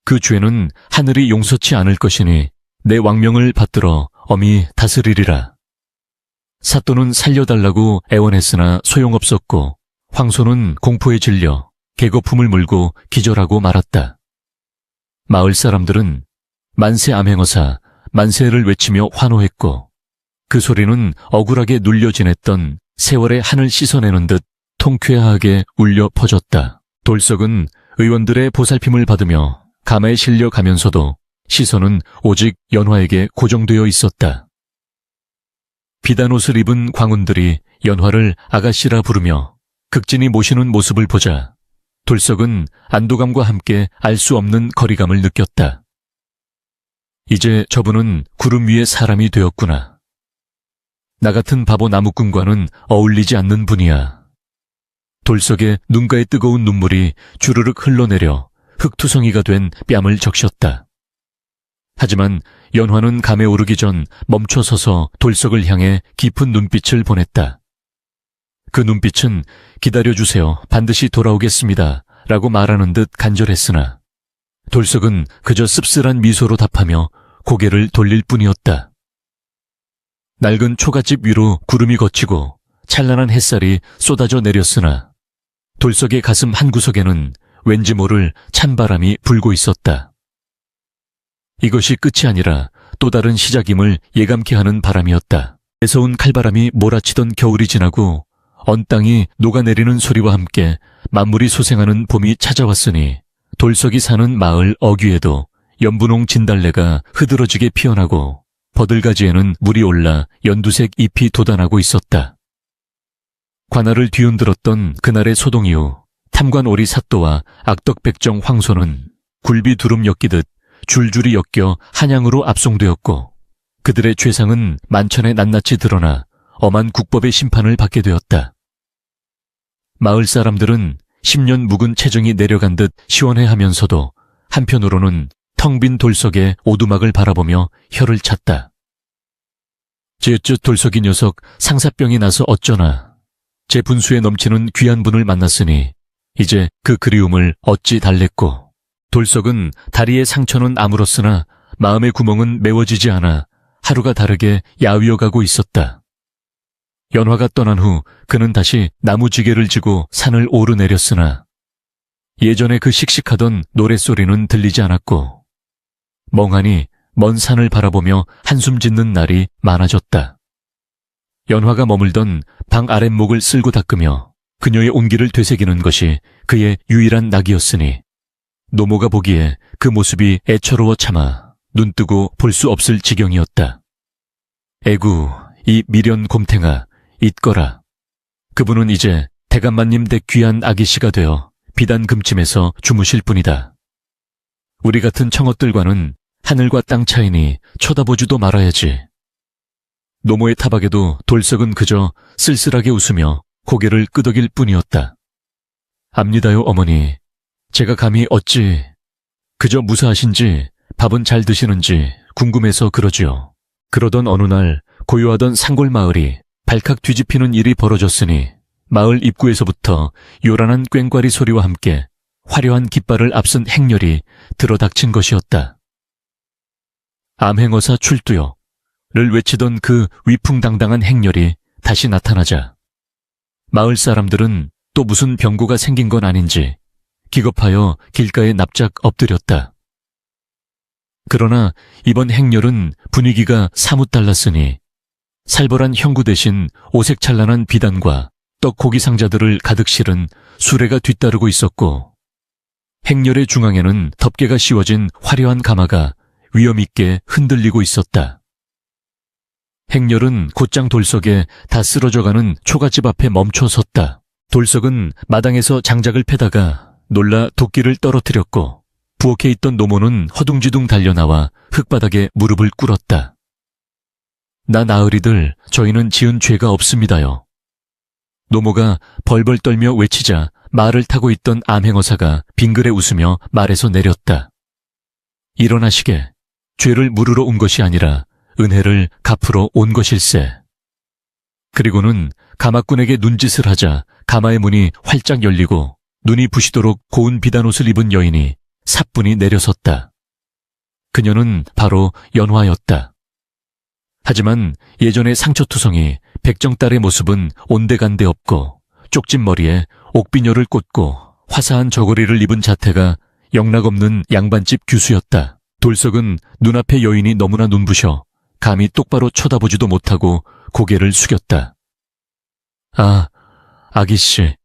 그 죄는 하늘이 용서치 않을 것이니 내 왕명을 받들어 엄히 다스리리라. 사또는 살려달라고 애원했으나 소용없었고 황소는 공포에 질려 개거품을 물고 기절하고 말았다. 마을 사람들은 만세 암행어사, 만세를 외치며 환호했고 그 소리는 억울하게 눌려 지냈던 세월의 한을 씻어내는 듯 통쾌하게 울려 퍼졌다. 돌석은 의원들의 보살핌을 받으며 가마에 실려 가면서도 시선은 오직 연화에게 고정되어 있었다. 비단 옷을 입은 광운들이 연화를 아가씨라 부르며 극진히 모시는 모습을 보자 돌석은 안도감과 함께 알 수 없는 거리감을 느꼈다. 이제 저분은 구름 위의 사람이 되었구나. 나 같은 바보 나무꾼과는 어울리지 않는 분이야. 돌석의 눈가에 뜨거운 눈물이 주르륵 흘러내려 흙투성이가 된 뺨을 적셨다. 하지만 연화는 감에 오르기 전 멈춰서서 돌석을 향해 깊은 눈빛을 보냈다. 그 눈빛은 기다려주세요. 반드시 돌아오겠습니다. 라고 말하는 듯 간절했으나 돌석은 그저 씁쓸한 미소로 답하며 고개를 돌릴 뿐이었다. 낡은 초가집 위로 구름이 걷히고 찬란한 햇살이 쏟아져 내렸으나 돌석의 가슴 한구석에는 왠지 모를 찬바람이 불고 있었다. 이것이 끝이 아니라 또 다른 시작임을 예감케 하는 바람이었다. 애서운 칼바람이 몰아치던 겨울이 지나고 언 땅이 녹아내리는 소리와 함께 만물이 소생하는 봄이 찾아왔으니 돌석이 사는 마을 어귀에도 연분홍 진달래가 흐드러지게 피어나고 버들가지에는 물이 올라 연두색 잎이 돋아나고 있었다. 관아를 뒤흔들었던 그날의 소동 이후 탐관오리 사또와 악덕백정 황소는 굴비 두름 엮이듯 줄줄이 엮여 한양으로 압송되었고 그들의 죄상은 만천에 낱낱이 드러나 엄한 국법의 심판을 받게 되었다. 마을 사람들은 10년 묵은 체정이 내려간 듯 시원해하면서도 한편으로는 텅 빈 돌석의 오두막을 바라보며 혀를 찼다. 제쯧 돌석이 녀석 상사병이 나서 어쩌나. 제 분수에 넘치는 귀한 분을 만났으니 이제 그 그리움을 어찌 달랬고 돌석은 다리의 상처는 아물었으나 마음의 구멍은 메워지지 않아 하루가 다르게 야위어가고 있었다. 연화가 떠난 후 그는 다시 나무지게를 지고 산을 오르내렸으나 예전에 그 씩씩하던 노랫소리는 들리지 않았고 멍하니 먼 산을 바라보며 한숨 짓는 날이 많아졌다. 연화가 머물던 방 아랫목을 쓸고 닦으며 그녀의 온기를 되새기는 것이 그의 유일한 낙이었으니 노모가 보기에 그 모습이 애처로워 참아 눈뜨고 볼 수 없을 지경이었다. 에구, 이 미련 곰탱아, 잊거라. 그분은 이제 대감마님 댁 귀한 아기씨가 되어 비단 금침에서 주무실 뿐이다. 우리 같은 청어들과는 하늘과 땅 차이니 쳐다보지도 말아야지. 노모의 타박에도 돌석은 그저 쓸쓸하게 웃으며 고개를 끄덕일 뿐이었다. 압니다요, 어머니. 제가 감히 어찌... 그저 무사하신지 밥은 잘 드시는지 궁금해서 그러지요. 그러던 어느 날 고요하던 산골 마을이 발칵 뒤집히는 일이 벌어졌으니 마을 입구에서부터 요란한 꽹과리 소리와 함께 화려한 깃발을 앞선 행렬이 들어닥친 것이었다. 암행어사 출두요를 외치던 그 위풍당당한 행렬이 다시 나타나자 마을 사람들은 또 무슨 병고가 생긴 건 아닌지 기겁하여 길가에 납작 엎드렸다. 그러나 이번 행렬은 분위기가 사뭇 달랐으니 살벌한 형구 대신 오색찬란한 비단과 떡고기 상자들을 가득 실은 수레가 뒤따르고 있었고 행렬의 중앙에는 덮개가 씌워진 화려한 가마가 위엄있게 흔들리고 있었다. 행렬은 곧장 돌석에 다 쓰러져가는 초가집 앞에 멈춰 섰다. 돌석은 마당에서 장작을 패다가 놀라 도끼를 떨어뜨렸고 부엌에 있던 노모는 허둥지둥 달려나와 흙바닥에 무릎을 꿇었다. 나 나으리들, 저희는 지은 죄가 없습니다요. 노모가 벌벌 떨며 외치자 말을 타고 있던 암행어사가 빙그레 웃으며 말에서 내렸다. 일어나시게. 죄를 물으러 온 것이 아니라 은혜를 갚으러 온 것일세. 그리고는 가마꾼에게 눈짓을 하자 가마의 문이 활짝 열리고 눈이 부시도록 고운 비단옷을 입은 여인이 사뿐히 내려섰다. 그녀는 바로 연화였다. 하지만 예전의 상처투성이 백정딸의 모습은 온데간데 없고 쪽진 머리에 옥비녀를 꽂고 화사한 저고리를 입은 자태가 영락없는 양반집 규수였다. 돌석은 눈앞의 여인이 너무나 눈부셔 감히 똑바로 쳐다보지도 못하고 고개를 숙였다. 아, 아기씨.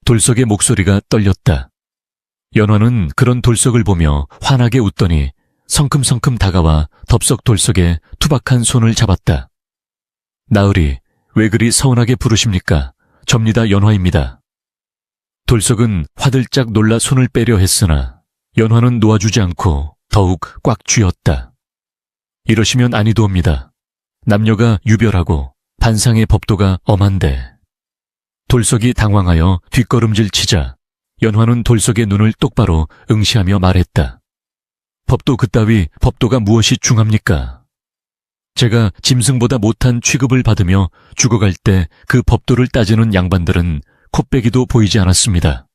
돌석의 목소리가 떨렸다. 연화는 그런 돌석을 보며 환하게 웃더니 성큼성큼 다가와 덥석 돌석의 투박한 손을 잡았다. 나으리, 왜 그리 서운하게 부르십니까? 접니다, 연화입니다. 돌석은 화들짝 놀라 손을 빼려 했으나 연화는 놓아주지 않고 더욱 꽉 쥐었다. 이러시면 아니도옵니다. 남녀가 유별하고 반상의 법도가 엄한데. 돌석이 당황하여 뒷걸음질 치자 연화는 돌석의 눈을 똑바로 응시하며 말했다. 법도 그따위 법도가 무엇이 중합니까? 제가 짐승보다 못한 취급을 받으며 죽어갈 때 그 법도를 따지는 양반들은 콧배기도 보이지 않았습니다.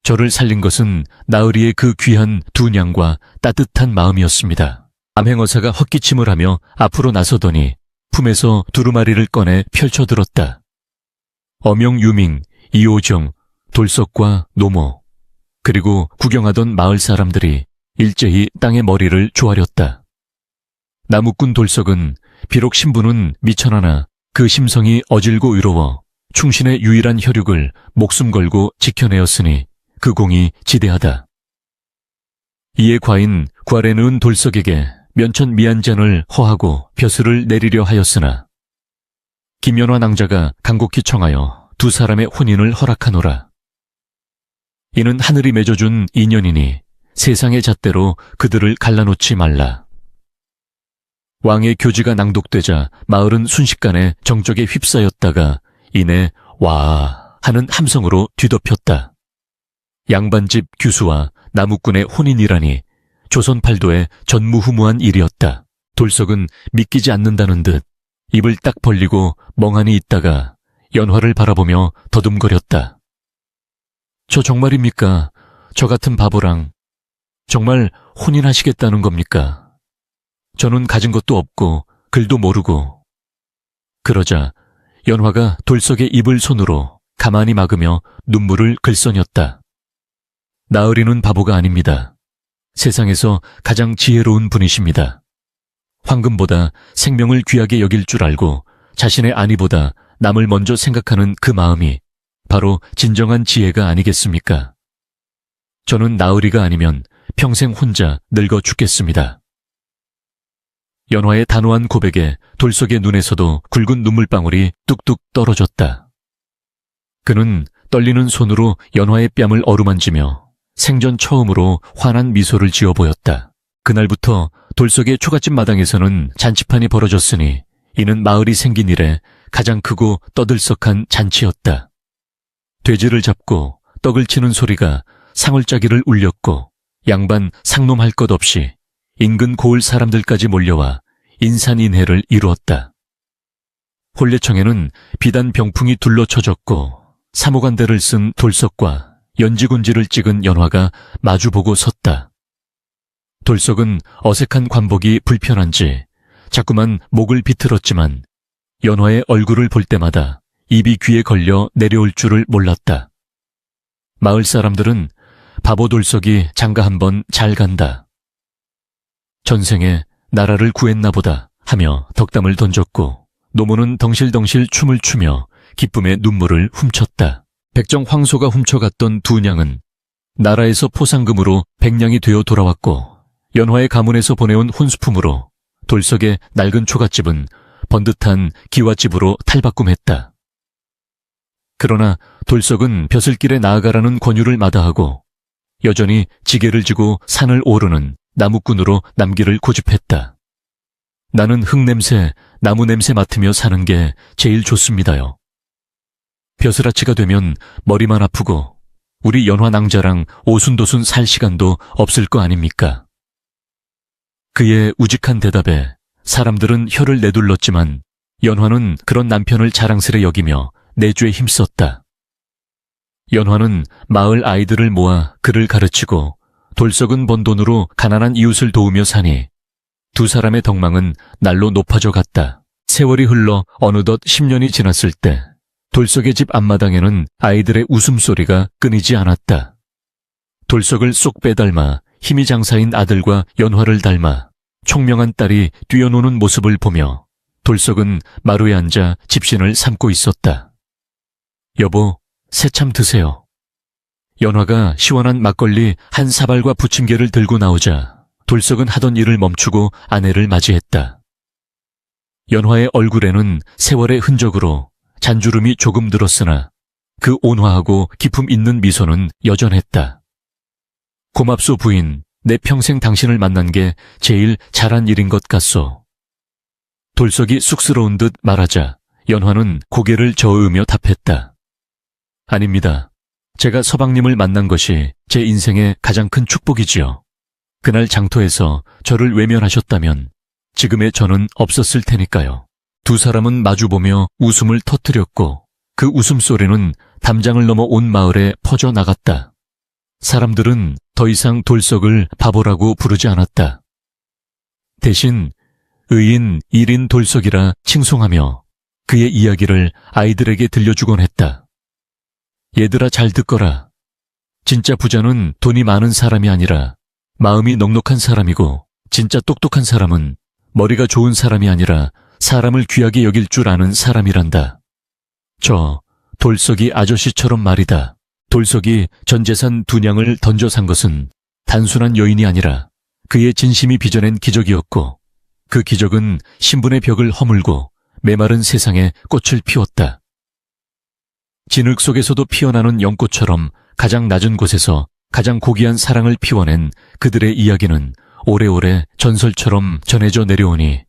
저를 살린 것은 나으리의 그 귀한 두 냥과 따뜻한 마음이었습니다. 암행어사가 헛기침을 하며 앞으로 나서더니 품에서 두루마리를 꺼내 펼쳐들었다. 어명유밍, 이호정, 돌석과 노모, 그리고 구경하던 마을 사람들이 일제히 땅에 머리를 조아렸다. 나무꾼 돌석은 비록 신부는 미천하나 그 심성이 어질고 의로워 충신의 유일한 혈육을 목숨 걸고 지켜내었으니 그 공이 지대하다. 이에 과인 구아래 누운 돌석에게 면천 미안잔을 허하고 벼슬을 내리려 하였으나 김연화 낭자가 간곡히 청하여 두 사람의 혼인을 허락하노라. 이는 하늘이 맺어준 인연이니 세상의 잣대로 그들을 갈라놓지 말라. 왕의 교지가 낭독되자 마을은 순식간에 정적에 휩싸였다가 이내 와 하는 함성으로 뒤덮였다. 양반집 규수와 나무꾼의 혼인이라니 조선 팔도의 전무후무한 일이었다. 돌석은 믿기지 않는다는 듯 입을 딱 벌리고 멍하니 있다가 연화를 바라보며 더듬거렸다. 저 정말입니까? 저 같은 바보랑 정말 혼인하시겠다는 겁니까? 저는 가진 것도 없고 글도 모르고. 그러자 연화가 돌석의 입을 손으로 가만히 막으며 눈물을 글썽였다. 나으리는 바보가 아닙니다. 세상에서 가장 지혜로운 분이십니다. 황금보다 생명을 귀하게 여길 줄 알고 자신의 안위보다 남을 먼저 생각하는 그 마음이 바로 진정한 지혜가 아니겠습니까? 저는 나으리가 아니면 평생 혼자 늙어 죽겠습니다. 연화의 단호한 고백에 돌석의 눈에서도 굵은 눈물방울이 뚝뚝 떨어졌다. 그는 떨리는 손으로 연화의 뺨을 어루만지며 생전 처음으로 환한 미소를 지어 보였다. 그날부터 돌석의 초가집 마당에서는 잔치판이 벌어졌으니 이는 마을이 생긴 이래 가장 크고 떠들썩한 잔치였다. 돼지를 잡고 떡을 치는 소리가 상울짜기를 울렸고 양반 상놈할 것 없이 인근 고을 사람들까지 몰려와 인산인해를 이루었다. 혼례청에는 비단 병풍이 둘러쳐졌고 사무관대를 쓴 돌석과 연지군지를 찍은 연화가 마주보고 섰다. 돌석은 어색한 관복이 불편한지 자꾸만 목을 비틀었지만 연화의 얼굴을 볼 때마다 입이 귀에 걸려 내려올 줄을 몰랐다. 마을 사람들은 바보 돌석이 장가 한번 잘 간다. 전생에 나라를 구했나 보다 하며 덕담을 던졌고 노모는 덩실덩실 춤을 추며 기쁨의 눈물을 훔쳤다. 백정 황소가 훔쳐갔던 두 냥은 나라에서 포상금으로 100냥이 되어 돌아왔고 연화의 가문에서 보내온 혼수품으로 돌석의 낡은 초가집은 번듯한 기와집으로 탈바꿈했다. 그러나 돌석은 벼슬길에 나아가라는 권유를 마다하고 여전히 지게를 지고 산을 오르는 나무꾼으로 남기를 고집했다. 나는 흙냄새, 나무냄새 맡으며 사는 게 제일 좋습니다요. 벼슬아치가 되면 머리만 아프고 우리 연화 낭자랑 오순도순 살 시간도 없을 거 아닙니까? 그의 우직한 대답에 사람들은 혀를 내둘렀지만 연화는 그런 남편을 자랑스레 여기며 내주에 힘썼다. 연화는 마을 아이들을 모아 글을 가르치고 돌석은 번 돈으로 가난한 이웃을 도우며 사니 두 사람의 덕망은 날로 높아져 갔다. 세월이 흘러 어느덧 10년이 지났을 때 돌석의 집 앞마당에는 아이들의 웃음소리가 끊이지 않았다. 돌석을 쏙 빼닮아 힘이 장사인 아들과 연화를 닮아 총명한 딸이 뛰어노는 모습을 보며 돌석은 마루에 앉아 집신을 삼고 있었다. 여보, 새참 드세요. 연화가 시원한 막걸리 한 사발과 부침개를 들고 나오자 돌석은 하던 일을 멈추고 아내를 맞이했다. 연화의 얼굴에는 세월의 흔적으로 잔주름이 조금 들었으나 그 온화하고 기품 있는 미소는 여전했다. 고맙소 부인, 내 평생 당신을 만난 게 제일 잘한 일인 것 같소. 돌석이 쑥스러운 듯 말하자 연화는 고개를 저으며 답했다. 아닙니다. 제가 서방님을 만난 것이 제 인생의 가장 큰 축복이지요. 그날 장터에서 저를 외면하셨다면 지금의 저는 없었을 테니까요. 두 사람은 마주보며 웃음을 터뜨렸고 그 웃음소리는 담장을 넘어 온 마을에 퍼져나갔다. 사람들은 더 이상 돌석을 바보라고 부르지 않았다. 대신 의인 일인 돌석이라 칭송하며 그의 이야기를 아이들에게 들려주곤 했다. 얘들아 잘 듣거라. 진짜 부자는 돈이 많은 사람이 아니라 마음이 넉넉한 사람이고 진짜 똑똑한 사람은 머리가 좋은 사람이 아니라 사람을 귀하게 여길 줄 아는 사람이란다. 저 돌석이 아저씨처럼 말이다. 돌석이 전 재산 2냥을 던져 산 것은 단순한 여인이 아니라 그의 진심이 빚어낸 기적이었고 그 기적은 신분의 벽을 허물고 메마른 세상에 꽃을 피웠다. 진흙 속에서도 피어나는 연꽃처럼 가장 낮은 곳에서 가장 고귀한 사랑을 피워낸 그들의 이야기는 오래오래 전설처럼 전해져 내려오니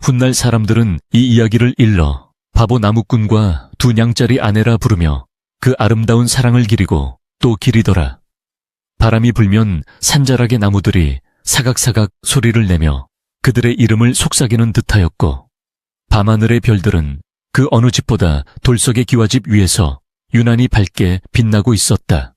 훗날 사람들은 이 이야기를 일러 바보 나무꾼과 2냥짜리 아내라 부르며 그 아름다운 사랑을 기리고 또 기리더라. 바람이 불면 산자락의 나무들이 사각사각 소리를 내며 그들의 이름을 속삭이는 듯하였고 밤하늘의 별들은 그 어느 집보다 돌석의 기와집 위에서 유난히 밝게 빛나고 있었다.